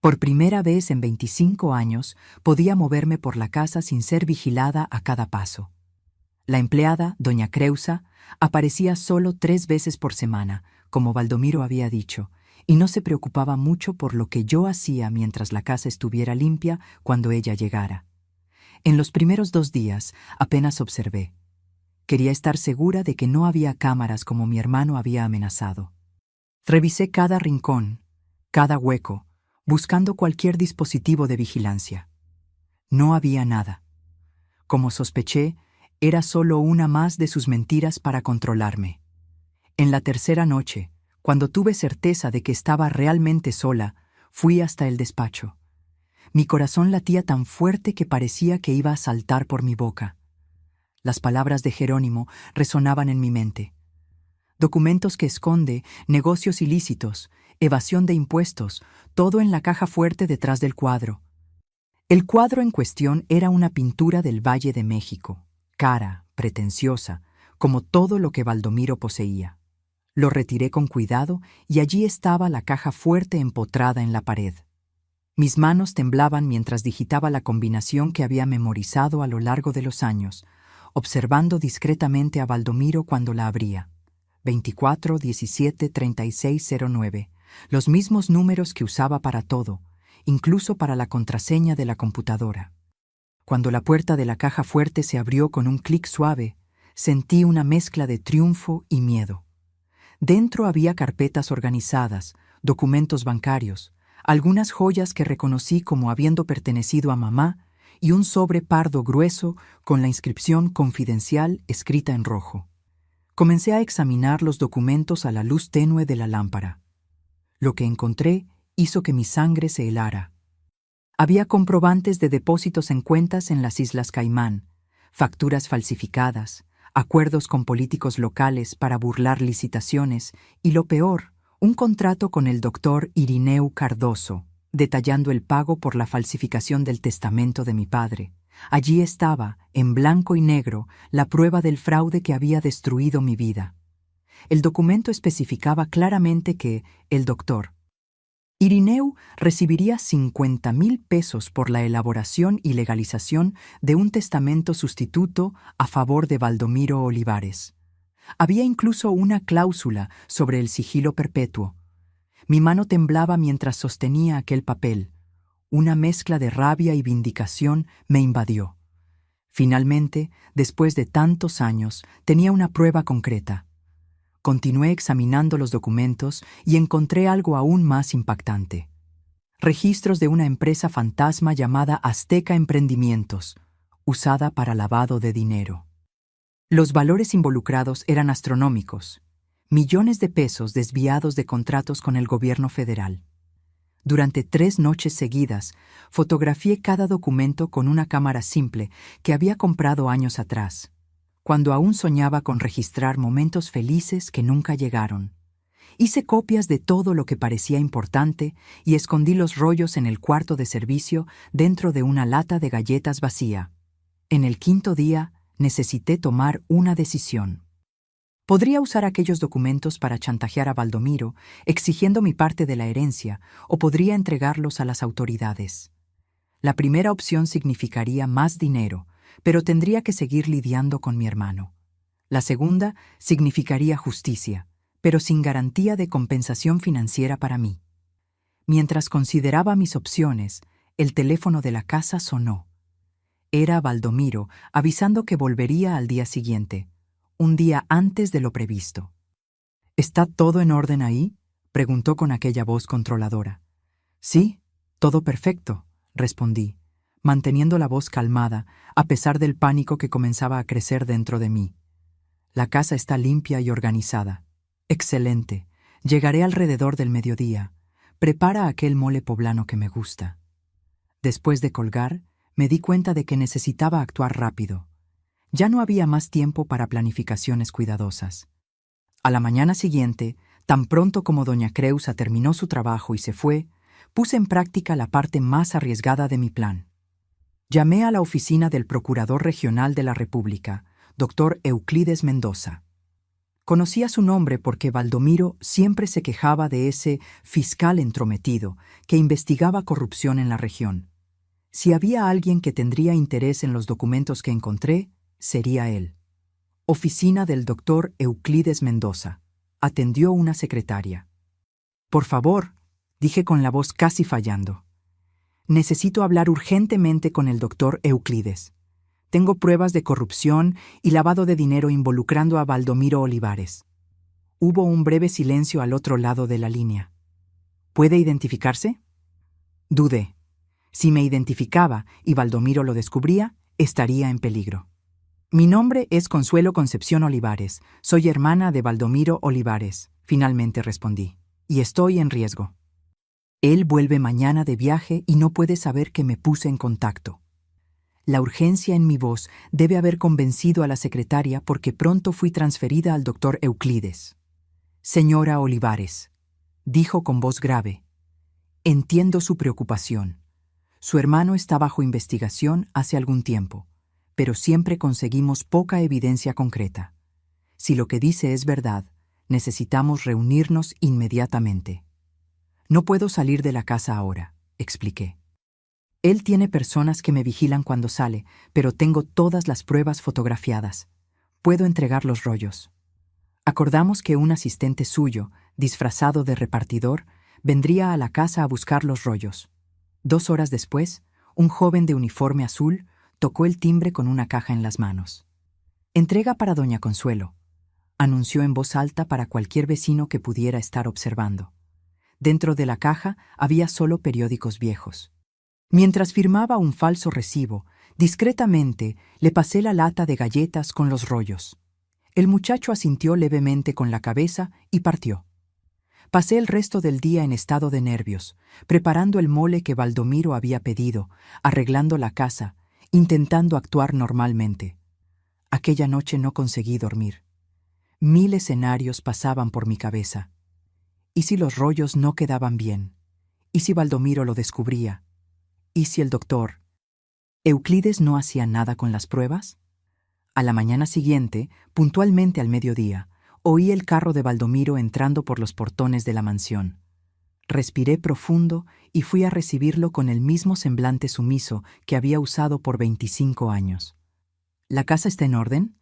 Por primera vez en 25 años podía moverme por la casa sin ser vigilada a cada paso. La empleada, doña Creusa, aparecía solo 3 veces por semana, como Baldomiro había dicho, y no se preocupaba mucho por lo que yo hacía mientras la casa estuviera limpia cuando ella llegara. En los primeros 2 días apenas observé. Quería estar segura de que no había cámaras como mi hermano había amenazado. Revisé cada rincón, cada hueco, buscando cualquier dispositivo de vigilancia. No había nada. Como sospeché, era solo una más de sus mentiras para controlarme. En la tercera noche, cuando tuve certeza de que estaba realmente sola, fui hasta el despacho. Mi corazón latía tan fuerte que parecía que iba a saltar por mi boca. Las palabras de Jerónimo resonaban en mi mente. Documentos que esconde, negocios ilícitos, evasión de impuestos, todo en la caja fuerte detrás del cuadro. El cuadro en cuestión era una pintura del Valle de México, cara, pretenciosa, como todo lo que Baldomiro poseía. Lo retiré con cuidado y allí estaba la caja fuerte empotrada en la pared. Mis manos temblaban mientras digitaba la combinación que había memorizado a lo largo de los años, observando discretamente a Baldomiro cuando la abría. 24 17 36 09, los mismos números que usaba para todo, incluso para la contraseña de la computadora. Cuando la puerta de la caja fuerte se abrió con un clic suave, sentí una mezcla de triunfo y miedo. Dentro había carpetas organizadas, documentos bancarios, algunas joyas que reconocí como habiendo pertenecido a mamá y un sobre pardo grueso con la inscripción confidencial escrita en rojo. Comencé a examinar los documentos a la luz tenue de la lámpara. Lo que encontré hizo que mi sangre se helara. Había comprobantes de depósitos en cuentas en las Islas Caimán, facturas falsificadas, acuerdos con políticos locales para burlar licitaciones y, lo peor, un contrato con el doctor Irineu Cardoso, detallando el pago por la falsificación del testamento de mi padre. Allí estaba, en blanco y negro, la prueba del fraude que había destruido mi vida. El documento especificaba claramente que el doctor Irineu recibiría 50,000 pesos por la elaboración y legalización de un testamento sustituto a favor de Baldomiro Olivares. Había incluso una cláusula sobre el sigilo perpetuo. Mi mano temblaba mientras sostenía aquel papel. Una mezcla de rabia y vindicación me invadió. Finalmente, después de tantos años, tenía una prueba concreta. Continué examinando los documentos y encontré algo aún más impactante. Registros de una empresa fantasma llamada Azteca Emprendimientos, usada para lavado de dinero. Los valores involucrados eran astronómicos, millones de pesos desviados de contratos con el gobierno federal. Durante 3 noches seguidas, fotografié cada documento con una cámara simple que había comprado años atrás, cuando aún soñaba con registrar momentos felices que nunca llegaron. Hice copias de todo lo que parecía importante y escondí los rollos en el cuarto de servicio dentro de una lata de galletas vacía. En el 5.º día, necesité tomar una decisión. Podría usar aquellos documentos para chantajear a Baldomiro, exigiendo mi parte de la herencia, o podría entregarlos a las autoridades. La primera opción significaría más dinero, pero tendría que seguir lidiando con mi hermano. La segunda significaría justicia, pero sin garantía de compensación financiera para mí. Mientras consideraba mis opciones, el teléfono de la casa sonó. Era Baldomiro, avisando que volvería al día siguiente, un día antes de lo previsto. ¿Está todo en orden ahí?, preguntó con aquella voz controladora. Sí, todo perfecto, respondí, manteniendo la voz calmada, a pesar del pánico que comenzaba a crecer dentro de mí. La casa está limpia y organizada. Excelente. Llegaré alrededor del mediodía. Prepara aquel mole poblano que me gusta. Después de colgar, me di cuenta de que necesitaba actuar rápido. Ya no había más tiempo para planificaciones cuidadosas. A la mañana siguiente, tan pronto como doña Creusa terminó su trabajo y se fue, puse en práctica la parte más arriesgada de mi plan. Llamé a la oficina del Procurador Regional de la República, Dr. Euclides Mendoza. Conocía su nombre porque Baldomiro siempre se quejaba de ese fiscal entrometido que investigaba corrupción en la región. Si había alguien que tendría interés en los documentos que encontré, sería él. Oficina del Dr. Euclides Mendoza. Atendió una secretaria. Por favor, dije con la voz casi fallando. Necesito hablar urgentemente con el Dr. Euclides. Tengo pruebas de corrupción y lavado de dinero involucrando a Baldomiro Olivares. Hubo un breve silencio al otro lado de la línea. ¿Puede identificarse? Dudé. Si me identificaba y Baldomiro lo descubría, estaría en peligro. Mi nombre es Consuelo Concepción Olivares. Soy hermana de Baldomiro Olivares, finalmente respondí. Y estoy en riesgo. Él vuelve mañana de viaje y no puede saber que me puse en contacto. La urgencia en mi voz debe haber convencido a la secretaria porque pronto fui transferida al doctor Euclides. Señora Olivares, dijo con voz grave, entiendo su preocupación. Su hermano está bajo investigación hace algún tiempo, pero siempre conseguimos poca evidencia concreta. Si lo que dice es verdad, necesitamos reunirnos inmediatamente. No puedo salir de la casa ahora, expliqué. Él tiene personas que me vigilan cuando sale, pero tengo todas las pruebas fotografiadas. Puedo entregar los rollos. Acordamos que un asistente suyo, disfrazado de repartidor, vendría a la casa a buscar los rollos. 2 horas después, un joven de uniforme azul tocó el timbre con una caja en las manos. Entrega para doña Consuelo, anunció en voz alta para cualquier vecino que pudiera estar observando. Dentro de la caja había solo periódicos viejos. Mientras firmaba un falso recibo, discretamente le pasé la lata de galletas con los rollos. El muchacho asintió levemente con la cabeza y partió. Pasé el resto del día en estado de nervios, preparando el mole que Baldomiro había pedido, arreglando la casa, intentando actuar normalmente. Aquella noche no conseguí dormir. 1000 escenarios pasaban por mi cabeza. ¿Y si los rollos no quedaban bien? ¿Y si Baldomiro lo descubría? ¿Y si el doctor Euclides no hacía nada con las pruebas? A la mañana siguiente, puntualmente al mediodía, oí el carro de Baldomiro entrando por los portones de la mansión. Respiré profundo y fui a recibirlo con el mismo semblante sumiso que había usado por 25 años. ¿La casa está en orden?,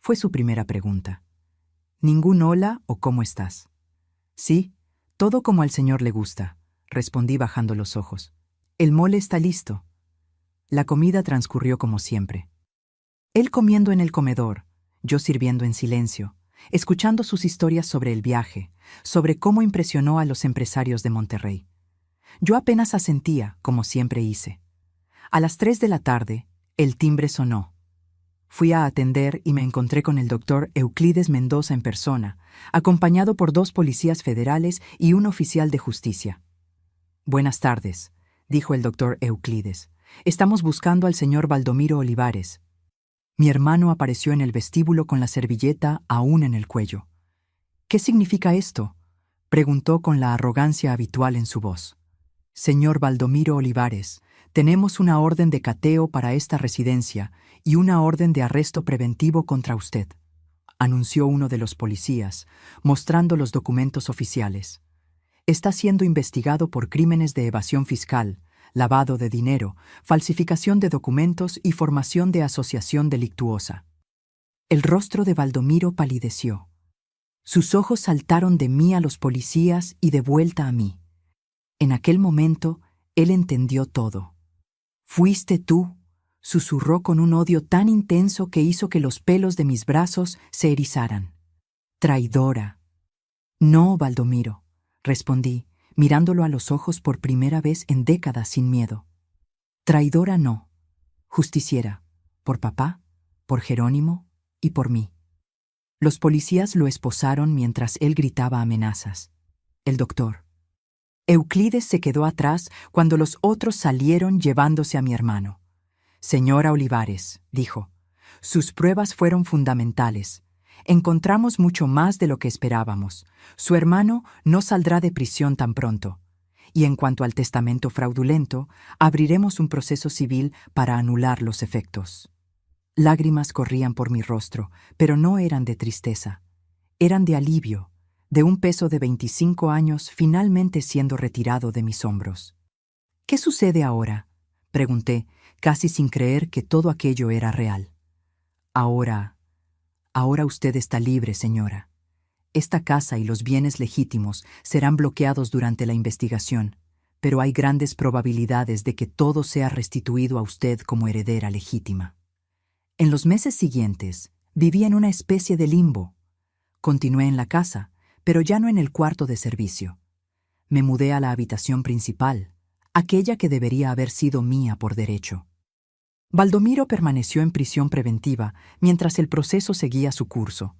fue su primera pregunta. ¿Ningún hola o cómo estás? Sí, todo como al señor le gusta, respondí bajando los ojos. El mole está listo. La comida transcurrió como siempre. Él comiendo en el comedor, yo sirviendo en silencio, escuchando sus historias sobre el viaje, sobre cómo impresionó a los empresarios de Monterrey. Yo apenas asentía, como siempre hice. A las 3 de la tarde, el timbre sonó. Fui a atender y me encontré con el doctor Euclides Mendoza en persona, acompañado por 2 policías federales y un oficial de justicia. «Buenas tardes», dijo el doctor Euclides. «Estamos buscando al señor Baldomiro Olivares». Mi hermano apareció en el vestíbulo con la servilleta aún en el cuello. «¿Qué significa esto?», preguntó con la arrogancia habitual en su voz. «Señor Baldomiro Olivares, tenemos una orden de cateo para esta residencia y una orden de arresto preventivo contra usted», anunció uno de los policías, mostrando los documentos oficiales. «Está siendo investigado por crímenes de evasión fiscal, lavado de dinero, falsificación de documentos y formación de asociación delictuosa». El rostro de Baldomiro palideció. Sus ojos saltaron de mí a los policías y de vuelta a mí. En aquel momento, él entendió todo. «¿Fuiste tú?», susurró con un odio tan intenso que hizo que los pelos de mis brazos se erizaran. «Traidora». «No, Baldomiro», respondí, mirándolo a los ojos por primera vez en décadas sin miedo. «Traidora no. Justiciera. Por papá, por Jerónimo y por mí». Los policías lo esposaron mientras él gritaba amenazas. El doctor Euclides se quedó atrás cuando los otros salieron llevándose a mi hermano. «Señora Olivares», dijo, «sus pruebas fueron fundamentales. Encontramos mucho más de lo que esperábamos. Su hermano no saldrá de prisión tan pronto. Y en cuanto al testamento fraudulento, abriremos un proceso civil para anular los efectos». Lágrimas corrían por mi rostro, pero no eran de tristeza. Eran de alivio, de un peso de 25 años finalmente siendo retirado de mis hombros. «¿Qué sucede ahora?», pregunté, casi sin creer que todo aquello era real. Ahora usted está libre, señora. Esta casa y los bienes legítimos serán bloqueados durante la investigación, pero hay grandes probabilidades de que todo sea restituido a usted como heredera legítima». En los meses siguientes, viví en una especie de limbo. Continué en la casa, pero ya no en el cuarto de servicio. Me mudé a la habitación principal, aquella que debería haber sido mía por derecho. Baldomiro permaneció en prisión preventiva mientras el proceso seguía su curso.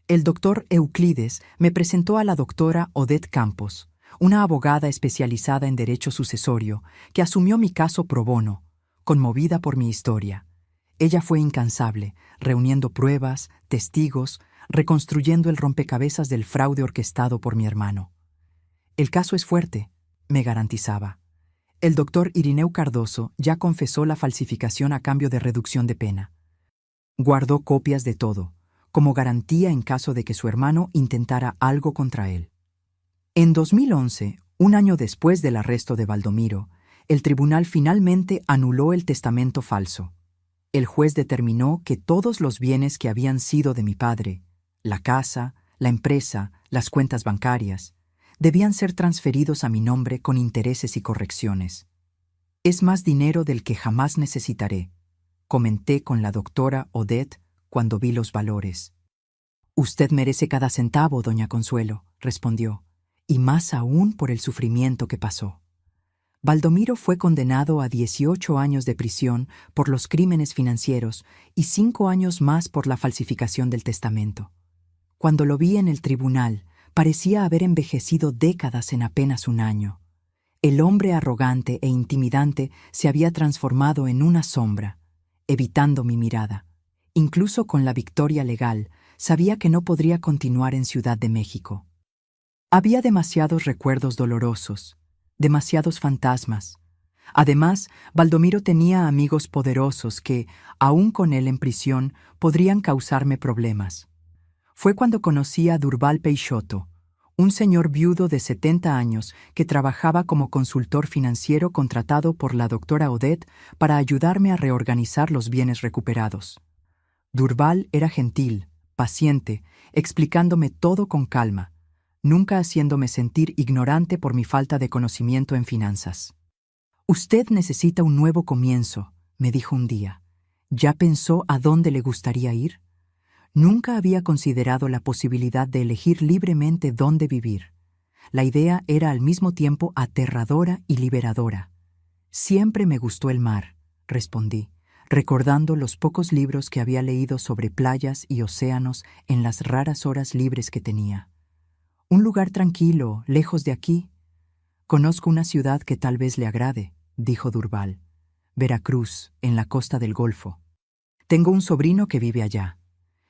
El doctor Euclides me presentó a la doctora Odette Campos, una abogada especializada en derecho sucesorio, que asumió mi caso pro bono, conmovida por mi historia. Ella fue incansable, reuniendo pruebas, testigos, reconstruyendo el rompecabezas del fraude orquestado por mi hermano. «El caso es fuerte», me garantizaba. «El doctor Irineu Cardoso ya confesó la falsificación a cambio de reducción de pena. Guardó copias de todo, como garantía en caso de que su hermano intentara algo contra él». En 2011, un año después del arresto de Baldomiro, el tribunal finalmente anuló el testamento falso. El juez determinó que todos los bienes que habían sido de mi padre, la casa, la empresa, las cuentas bancarias, debían ser transferidos a mi nombre con intereses y correcciones. «Es más dinero del que jamás necesitaré», comenté con la doctora Odette cuando vi los valores. «Usted merece cada centavo, doña Consuelo», respondió, «y más aún por el sufrimiento que pasó». Baldomiro fue condenado a 18 años de prisión por los crímenes financieros y 5 años más por la falsificación del testamento. Cuando lo vi en el tribunal, parecía haber envejecido décadas en apenas un año. El hombre arrogante e intimidante se había transformado en una sombra, evitando mi mirada. Incluso con la victoria legal, sabía que no podría continuar en Ciudad de México. Había demasiados recuerdos dolorosos, demasiados fantasmas. Además, Baldomiro tenía amigos poderosos que, aún con él en prisión, podrían causarme problemas. Fue cuando conocí a Durval Peixoto, un señor viudo de 70 años que trabajaba como consultor financiero contratado por la doctora Odette para ayudarme a reorganizar los bienes recuperados. Durval era gentil, paciente, explicándome todo con calma, nunca haciéndome sentir ignorante por mi falta de conocimiento en finanzas. «Usted necesita un nuevo comienzo», me dijo un día. «¿Ya pensó a dónde le gustaría ir?» Nunca había considerado la posibilidad de elegir libremente dónde vivir. La idea era al mismo tiempo aterradora y liberadora. «Siempre me gustó el mar», respondí, recordando los pocos libros que había leído sobre playas y océanos en las raras horas libres que tenía. Un lugar tranquilo, lejos de aquí. Conozco una ciudad que tal vez le agrade, dijo Durval. Veracruz, en la costa del Golfo. Tengo un sobrino que vive allá.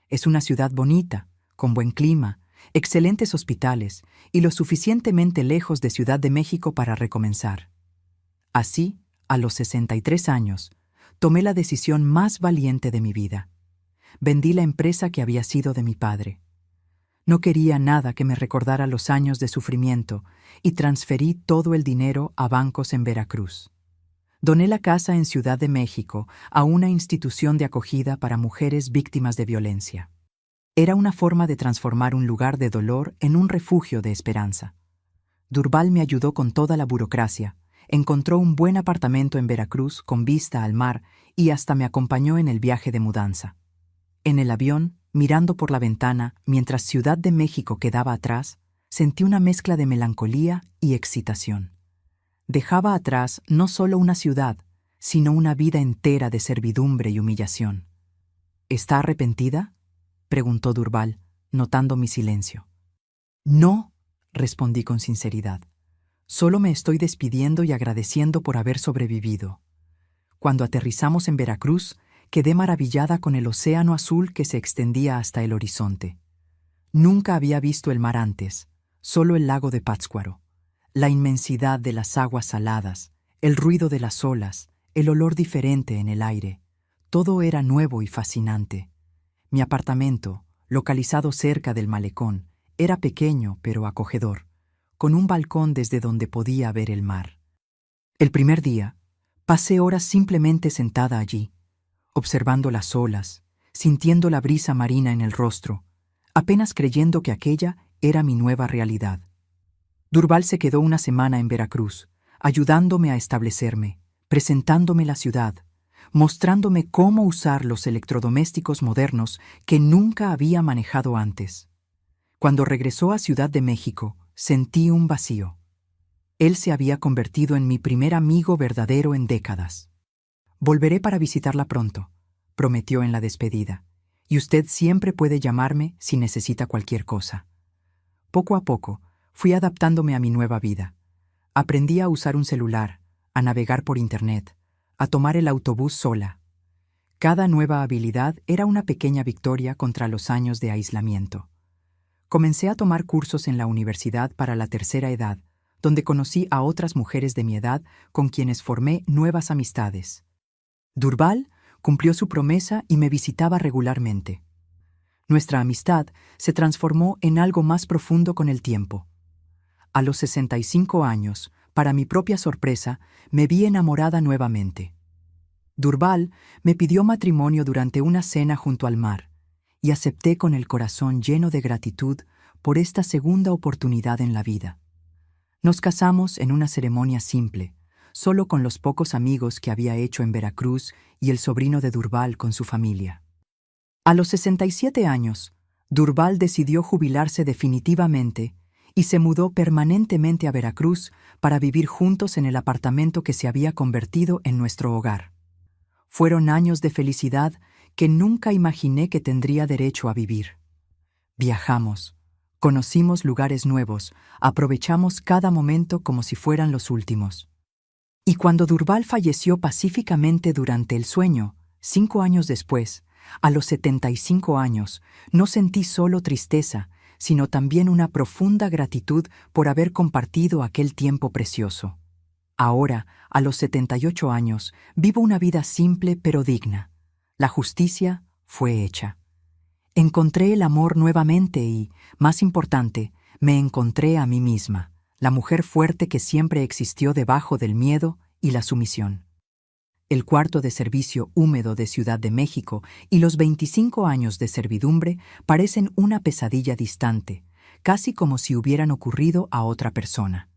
Es una ciudad bonita, con buen clima, excelentes hospitales y lo suficientemente lejos de Ciudad de México para recomenzar. Así, a los 63 años, tomé la decisión más valiente de mi vida. Vendí la empresa que había sido de mi padre. No quería nada que me recordara los años de sufrimiento y transferí todo el dinero a bancos en Veracruz. Doné la casa en Ciudad de México a una institución de acogida para mujeres víctimas de violencia. Era una forma de transformar un lugar de dolor en un refugio de esperanza. Durval me ayudó con toda la burocracia, encontró un buen apartamento en Veracruz con vista al mar y hasta me acompañó en el viaje de mudanza. En el avión, mirando por la ventana, mientras Ciudad de México quedaba atrás, sentí una mezcla de melancolía y excitación. Dejaba atrás no solo una ciudad, sino una vida entera de servidumbre y humillación. ¿Está arrepentida?, preguntó Durval, notando mi silencio. No, respondí con sinceridad. Solo me estoy despidiendo y agradeciendo por haber sobrevivido. Cuando aterrizamos en Veracruz, quedé maravillada con el océano azul que se extendía hasta el horizonte. Nunca había visto el mar antes, solo el lago de Pátzcuaro. La inmensidad de las aguas saladas, el ruido de las olas, el olor diferente en el aire. Todo era nuevo y fascinante. Mi apartamento, localizado cerca del malecón, era pequeño pero acogedor, con un balcón desde donde podía ver el mar. El primer día, pasé horas simplemente sentada allí, observando las olas, sintiendo la brisa marina en el rostro, apenas creyendo que aquella era mi nueva realidad. Durval se quedó una semana en Veracruz, ayudándome a establecerme, presentándome la ciudad, mostrándome cómo usar los electrodomésticos modernos que nunca había manejado antes. Cuando regresó a Ciudad de México, sentí un vacío. Él se había convertido en mi primer amigo verdadero en décadas. Volveré para visitarla pronto, prometió en la despedida, y usted siempre puede llamarme si necesita cualquier cosa. Poco a poco, fui adaptándome a mi nueva vida. Aprendí a usar un celular, a navegar por Internet, a tomar el autobús sola. Cada nueva habilidad era una pequeña victoria contra los años de aislamiento. Comencé a tomar cursos en la universidad para la tercera edad, donde conocí a otras mujeres de mi edad con quienes formé nuevas amistades. Durval cumplió su promesa y me visitaba regularmente. Nuestra amistad se transformó en algo más profundo con el tiempo. A los 65 años, para mi propia sorpresa, me vi enamorada nuevamente. Durval me pidió matrimonio durante una cena junto al mar, y acepté con el corazón lleno de gratitud por esta segunda oportunidad en la vida. Nos casamos en una ceremonia simple, solo con los pocos amigos que había hecho en Veracruz y el sobrino de Durval con su familia. A los 67 años, Durval decidió jubilarse definitivamente y se mudó permanentemente a Veracruz para vivir juntos en el apartamento que se había convertido en nuestro hogar. Fueron años de felicidad que nunca imaginé que tendría derecho a vivir. Viajamos, conocimos lugares nuevos, aprovechamos cada momento como si fueran los últimos. Y cuando Durval falleció pacíficamente durante el sueño, 5 años después, a los 75 años, no sentí solo tristeza, sino también una profunda gratitud por haber compartido aquel tiempo precioso. Ahora, a los 78 años, vivo una vida simple pero digna. La justicia fue hecha. Encontré el amor nuevamente y, más importante, me encontré a mí misma, la mujer fuerte que siempre existió debajo del miedo y la sumisión. El cuarto de servicio húmedo de Ciudad de México y los 25 años de servidumbre parecen una pesadilla distante, casi como si hubieran ocurrido a otra persona.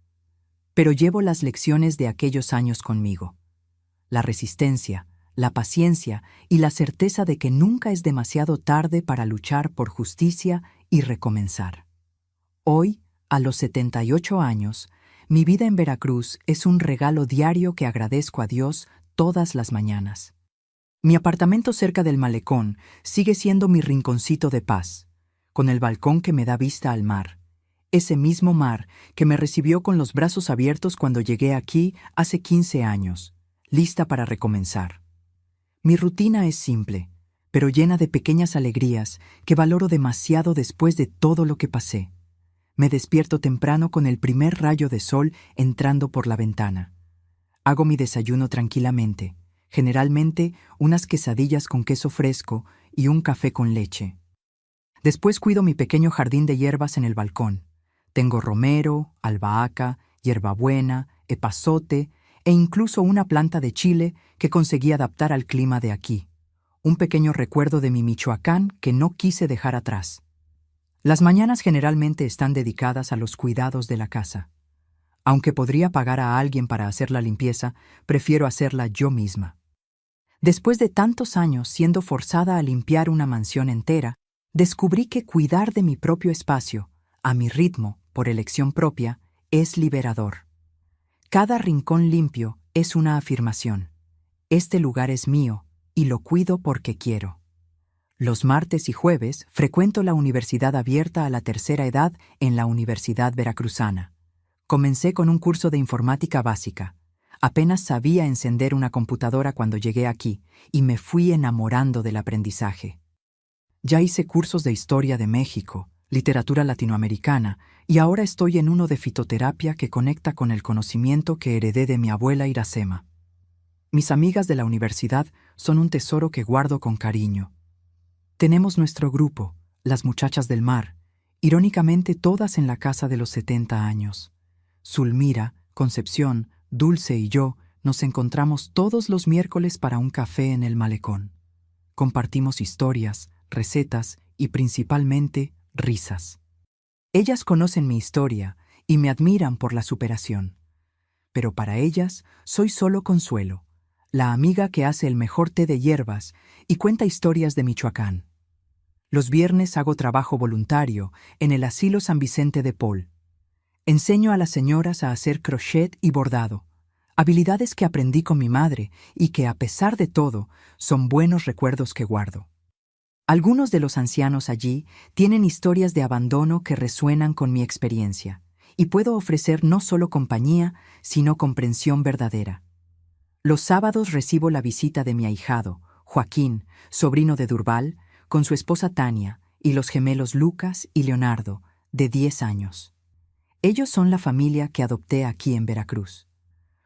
Pero llevo las lecciones de aquellos años conmigo. La resistencia, la paciencia y la certeza de que nunca es demasiado tarde para luchar por justicia y recomenzar. Hoy, a los 78 años, mi vida en Veracruz es un regalo diario que agradezco a Dios todas las mañanas. Mi apartamento cerca del malecón sigue siendo mi rinconcito de paz, con el balcón que me da vista al mar. Ese mismo mar que me recibió con los brazos abiertos cuando llegué aquí hace 15 años, lista para recomenzar. Mi rutina es simple, pero llena de pequeñas alegrías que valoro demasiado después de todo lo que pasé. Me despierto temprano con el primer rayo de sol entrando por la ventana. Hago mi desayuno tranquilamente, generalmente unas quesadillas con queso fresco y un café con leche. Después cuido mi pequeño jardín de hierbas en el balcón. Tengo romero, albahaca, hierbabuena, epazote e incluso una planta de chile que conseguí adaptar al clima de aquí. Un pequeño recuerdo de mi Michoacán que no quise dejar atrás. Las mañanas generalmente están dedicadas a los cuidados de la casa. Aunque podría pagar a alguien para hacer la limpieza, prefiero hacerla yo misma. Después de tantos años siendo forzada a limpiar una mansión entera, descubrí que cuidar de mi propio espacio, a mi ritmo, por elección propia, es liberador. Cada rincón limpio es una afirmación. Este lugar es mío y lo cuido porque quiero. Los martes y jueves frecuento la Universidad Abierta a la Tercera Edad en la Universidad Veracruzana. Comencé con un curso de informática básica. Apenas sabía encender una computadora cuando llegué aquí y me fui enamorando del aprendizaje. Ya hice cursos de historia de México, literatura latinoamericana y ahora estoy en uno de fitoterapia que conecta con el conocimiento que heredé de mi abuela Iracema. Mis amigas de la universidad son un tesoro que guardo con cariño. Tenemos nuestro grupo, las muchachas del mar, irónicamente todas en la casa de los 70 años. Zulmira, Concepción, Dulce y yo nos encontramos todos los miércoles para un café en el malecón. Compartimos historias, recetas y principalmente risas. Ellas conocen mi historia y me admiran por la superación. Pero para ellas soy solo Consuelo, la amiga que hace el mejor té de hierbas y cuenta historias de Michoacán. Los viernes hago trabajo voluntario en el Asilo San Vicente de Paul. Enseño a las señoras a hacer crochet y bordado, habilidades que aprendí con mi madre y que, a pesar de todo, son buenos recuerdos que guardo. Algunos de los ancianos allí tienen historias de abandono que resuenan con mi experiencia, y puedo ofrecer no solo compañía, sino comprensión verdadera. Los sábados recibo la visita de mi ahijado, Joaquín, sobrino de Durval, con su esposa Tania y los gemelos Lucas y Leonardo, de 10 años. Ellos son la familia que adopté aquí en Veracruz.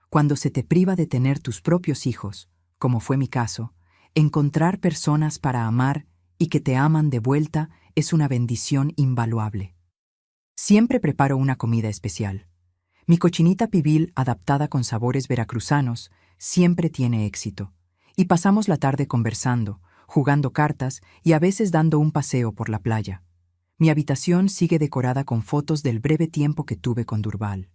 Cuando se te priva de tener tus propios hijos, como fue mi caso, encontrar personas para amar y que te aman de vuelta es una bendición invaluable. Siempre preparo una comida especial. Mi cochinita pibil, adaptada con sabores veracruzanos, siempre tiene éxito, y pasamos la tarde conversando, jugando cartas y a veces dando un paseo por la playa. Mi habitación sigue decorada con fotos del breve tiempo que tuve con Durval.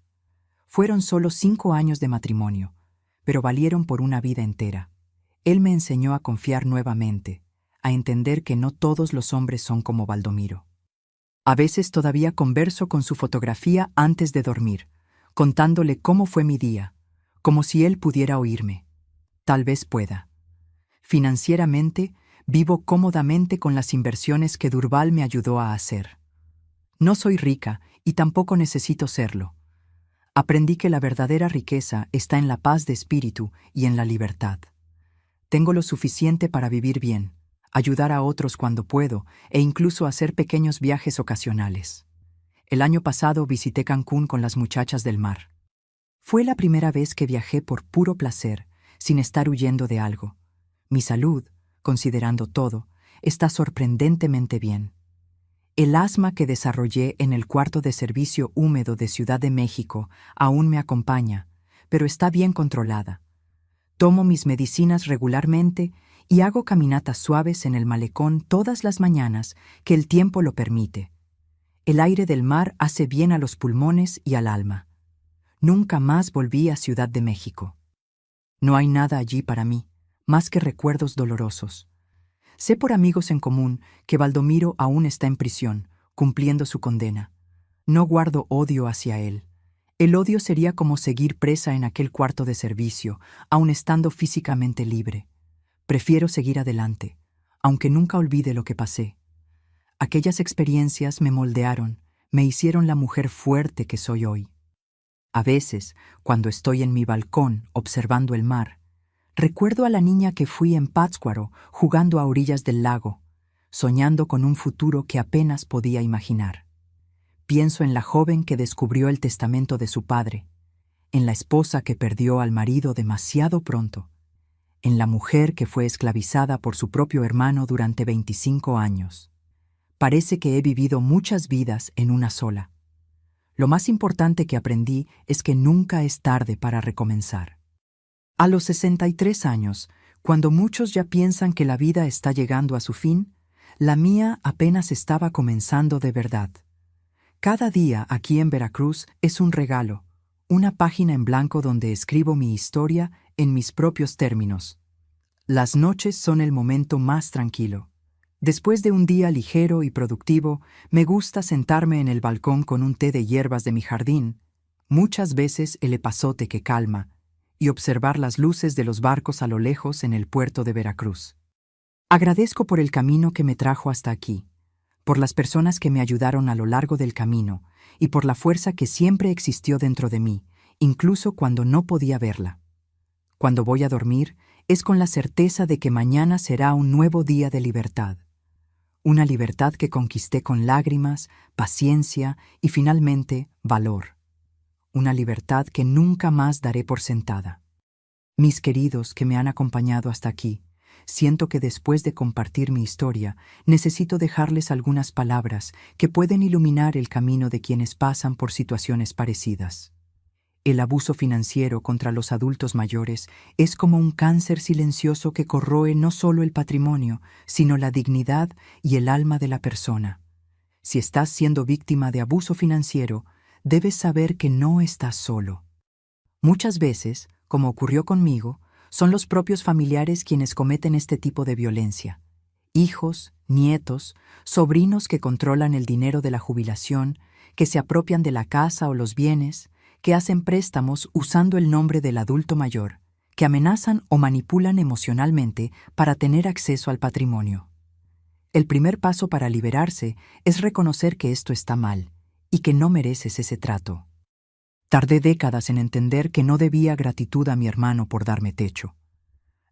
Fueron solo 5 años de matrimonio, pero valieron por una vida entera. Él me enseñó a confiar nuevamente, a entender que no todos los hombres son como Baldomiro. A veces todavía converso con su fotografía antes de dormir, contándole cómo fue mi día, como si él pudiera oírme. Tal vez pueda. Financieramente, vivo cómodamente con las inversiones que Durval me ayudó a hacer. No soy rica y tampoco necesito serlo. Aprendí que la verdadera riqueza está en la paz de espíritu y en la libertad. Tengo lo suficiente para vivir bien, ayudar a otros cuando puedo e incluso hacer pequeños viajes ocasionales. El año pasado visité Cancún con las muchachas del mar. Fue la primera vez que viajé por puro placer, sin estar huyendo de algo. Mi salud, considerando todo, está sorprendentemente bien. El asma que desarrollé en el cuarto de servicio húmedo de Ciudad de México aún me acompaña, pero está bien controlada. Tomo mis medicinas regularmente y hago caminatas suaves en el malecón todas las mañanas que el tiempo lo permite. El aire del mar hace bien a los pulmones y al alma. Nunca más volví a Ciudad de México. No hay nada allí para mí, más que recuerdos dolorosos. Sé por amigos en común que Baldomiro aún está en prisión, cumpliendo su condena. No guardo odio hacia él. El odio sería como seguir presa en aquel cuarto de servicio, aun estando físicamente libre. Prefiero seguir adelante, aunque nunca olvide lo que pasé. Aquellas experiencias me moldearon, me hicieron la mujer fuerte que soy hoy. A veces, cuando estoy en mi balcón observando el mar, recuerdo a la niña que fui en Pátzcuaro jugando a orillas del lago, soñando con un futuro que apenas podía imaginar. Pienso en la joven que descubrió el testamento de su padre, en la esposa que perdió al marido demasiado pronto, en la mujer que fue esclavizada por su propio hermano durante 25 años. Parece que he vivido muchas vidas en una sola. Lo más importante que aprendí es que nunca es tarde para recomenzar. A los 63 años, cuando muchos ya piensan que la vida está llegando a su fin, la mía apenas estaba comenzando de verdad. Cada día aquí en Veracruz es un regalo, una página en blanco donde escribo mi historia en mis propios términos. Las noches son el momento más tranquilo. Después de un día ligero y productivo, me gusta sentarme en el balcón con un té de hierbas de mi jardín, muchas veces el epazote que calma, y observar las luces de los barcos a lo lejos en el puerto de Veracruz. Agradezco por el camino que me trajo hasta aquí, por las personas que me ayudaron a lo largo del camino y por la fuerza que siempre existió dentro de mí, incluso cuando no podía verla. Cuando voy a dormir, es con la certeza de que mañana será un nuevo día de libertad. Una libertad que conquisté con lágrimas, paciencia y finalmente valor. Una libertad que nunca más daré por sentada. Mis queridos que me han acompañado hasta aquí, siento que después de compartir mi historia, necesito dejarles algunas palabras que pueden iluminar el camino de quienes pasan por situaciones parecidas. El abuso financiero contra los adultos mayores es como un cáncer silencioso que corroe no solo el patrimonio, sino la dignidad y el alma de la persona. Si estás siendo víctima de abuso financiero, debes saber que no estás solo. Muchas veces, como ocurrió conmigo, son los propios familiares quienes cometen este tipo de violencia. Hijos, nietos, sobrinos que controlan el dinero de la jubilación, que se apropian de la casa o los bienes, que hacen préstamos usando el nombre del adulto mayor, que amenazan o manipulan emocionalmente para tener acceso al patrimonio. El primer paso para liberarse es reconocer que esto está mal y que no mereces ese trato. Tardé décadas en entender que no debía gratitud a mi hermano por darme techo.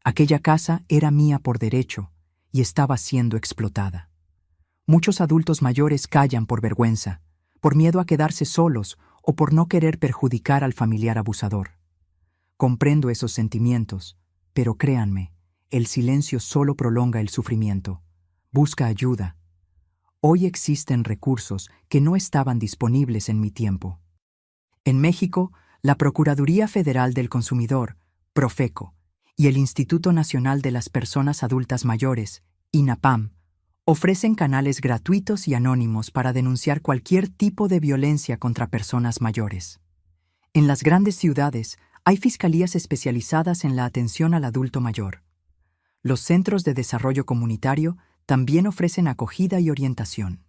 Aquella casa era mía por derecho y estaba siendo explotada. Muchos adultos mayores callan por vergüenza, por miedo a quedarse solos o por no querer perjudicar al familiar abusador. Comprendo esos sentimientos, pero créanme, el silencio solo prolonga el sufrimiento. Busca ayuda. Hoy existen recursos que no estaban disponibles en mi tiempo. En México, la Procuraduría Federal del Consumidor, Profeco, y el Instituto Nacional de las Personas Adultas Mayores, INAPAM, ofrecen canales gratuitos y anónimos para denunciar cualquier tipo de violencia contra personas mayores. En las grandes ciudades hay fiscalías especializadas en la atención al adulto mayor. Los centros de desarrollo comunitario también ofrecen acogida y orientación.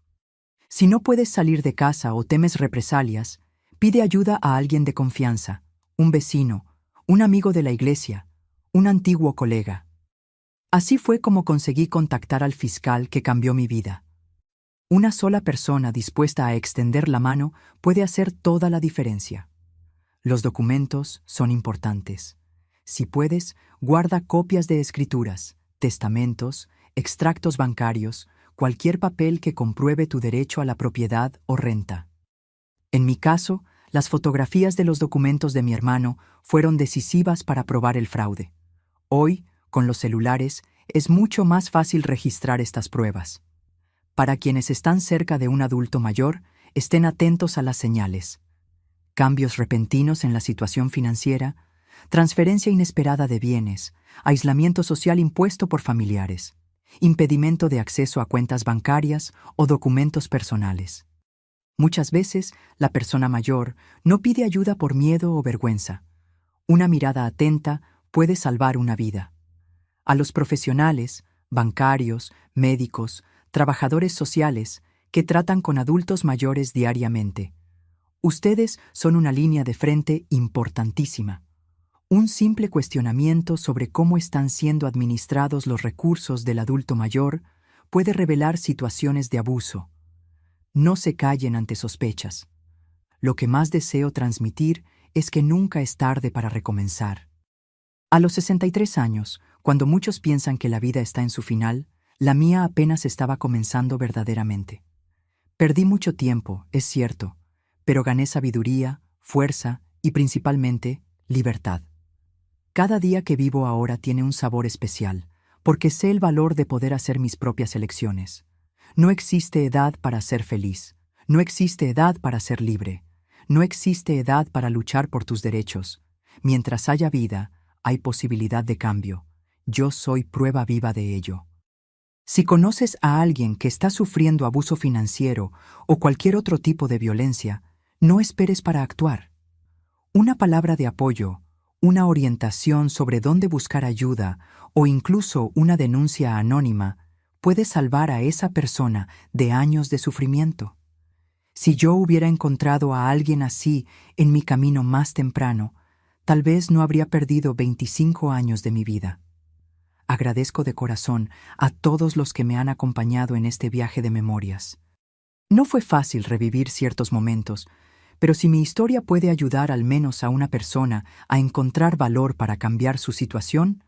Si no puedes salir de casa o temes represalias, pide ayuda a alguien de confianza, un vecino, un amigo de la iglesia, un antiguo colega. Así fue como conseguí contactar al fiscal que cambió mi vida. Una sola persona dispuesta a extender la mano puede hacer toda la diferencia. Los documentos son importantes. Si puedes, guarda copias de escrituras, testamentos, extractos bancarios, cualquier papel que compruebe tu derecho a la propiedad o renta. En mi caso, las fotografías de los documentos de mi hermano fueron decisivas para probar el fraude. Hoy, con los celulares, es mucho más fácil registrar estas pruebas. Para quienes están cerca de un adulto mayor, estén atentos a las señales. Cambios repentinos en la situación financiera, transferencia inesperada de bienes, aislamiento social impuesto por familiares, impedimento de acceso a cuentas bancarias o documentos personales. Muchas veces, la persona mayor no pide ayuda por miedo o vergüenza. Una mirada atenta puede salvar una vida. A los profesionales, bancarios, médicos, trabajadores sociales que tratan con adultos mayores diariamente. Ustedes son una línea de frente importantísima. Un simple cuestionamiento sobre cómo están siendo administrados los recursos del adulto mayor puede revelar situaciones de abuso. No se callen ante sospechas. Lo que más deseo transmitir es que nunca es tarde para recomenzar. A los 63 años, cuando muchos piensan que la vida está en su final, la mía apenas estaba comenzando verdaderamente. Perdí mucho tiempo, es cierto, pero gané sabiduría, fuerza y principalmente, libertad. Cada día que vivo ahora tiene un sabor especial, porque sé el valor de poder hacer mis propias elecciones. No existe edad para ser feliz, no existe edad para ser libre, no existe edad para luchar por tus derechos. Mientras haya vida, hay posibilidad de cambio. Yo soy prueba viva de ello. Si conoces a alguien que está sufriendo abuso financiero o cualquier otro tipo de violencia, no esperes para actuar. Una palabra de apoyo, una orientación sobre dónde buscar ayuda o incluso una denuncia anónima puede salvar a esa persona de años de sufrimiento. Si yo hubiera encontrado a alguien así en mi camino más temprano, tal vez no habría perdido 25 años de mi vida. Agradezco de corazón a todos los que me han acompañado en este viaje de memorias. No fue fácil revivir ciertos momentos, pero si mi historia puede ayudar al menos a una persona a encontrar valor para cambiar su situación,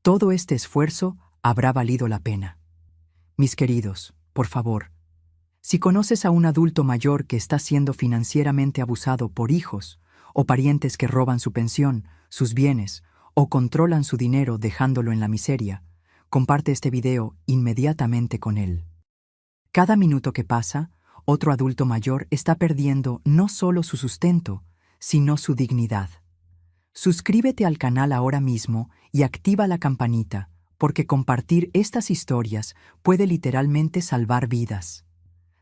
todo este esfuerzo habrá valido la pena. Mis queridos, por favor, si conoces a un adulto mayor que está siendo financieramente abusado por hijos o parientes que roban su pensión, sus bienes o controlan su dinero dejándolo en la miseria, comparte este video inmediatamente con él. Cada minuto que pasa, otro adulto mayor está perdiendo no solo su sustento, sino su dignidad. Suscríbete al canal ahora mismo y activa la campanita, porque compartir estas historias puede literalmente salvar vidas.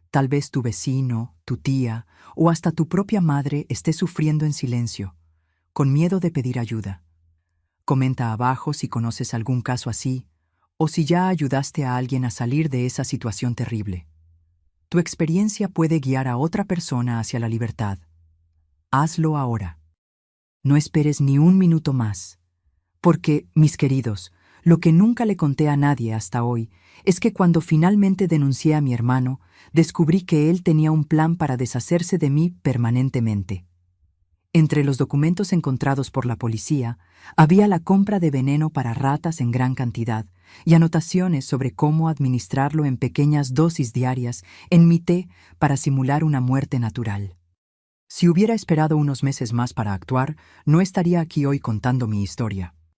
Tal vez tu vecino, tu tía o hasta tu propia madre esté sufriendo en silencio, con miedo de pedir ayuda. Comenta abajo si conoces algún caso así o si ya ayudaste a alguien a salir de esa situación terrible. Tu experiencia puede guiar a otra persona hacia la libertad. Hazlo ahora. No esperes ni un minuto más. Porque, mis queridos, lo que nunca le conté a nadie hasta hoy es que cuando finalmente denuncié a mi hermano, descubrí que él tenía un plan para deshacerse de mí permanentemente. Entre los documentos encontrados por la policía, había la compra de veneno para ratas en gran cantidad y anotaciones sobre cómo administrarlo en pequeñas dosis diarias en mi té para simular una muerte natural. Si hubiera esperado unos meses más para actuar, no estaría aquí hoy contando mi historia.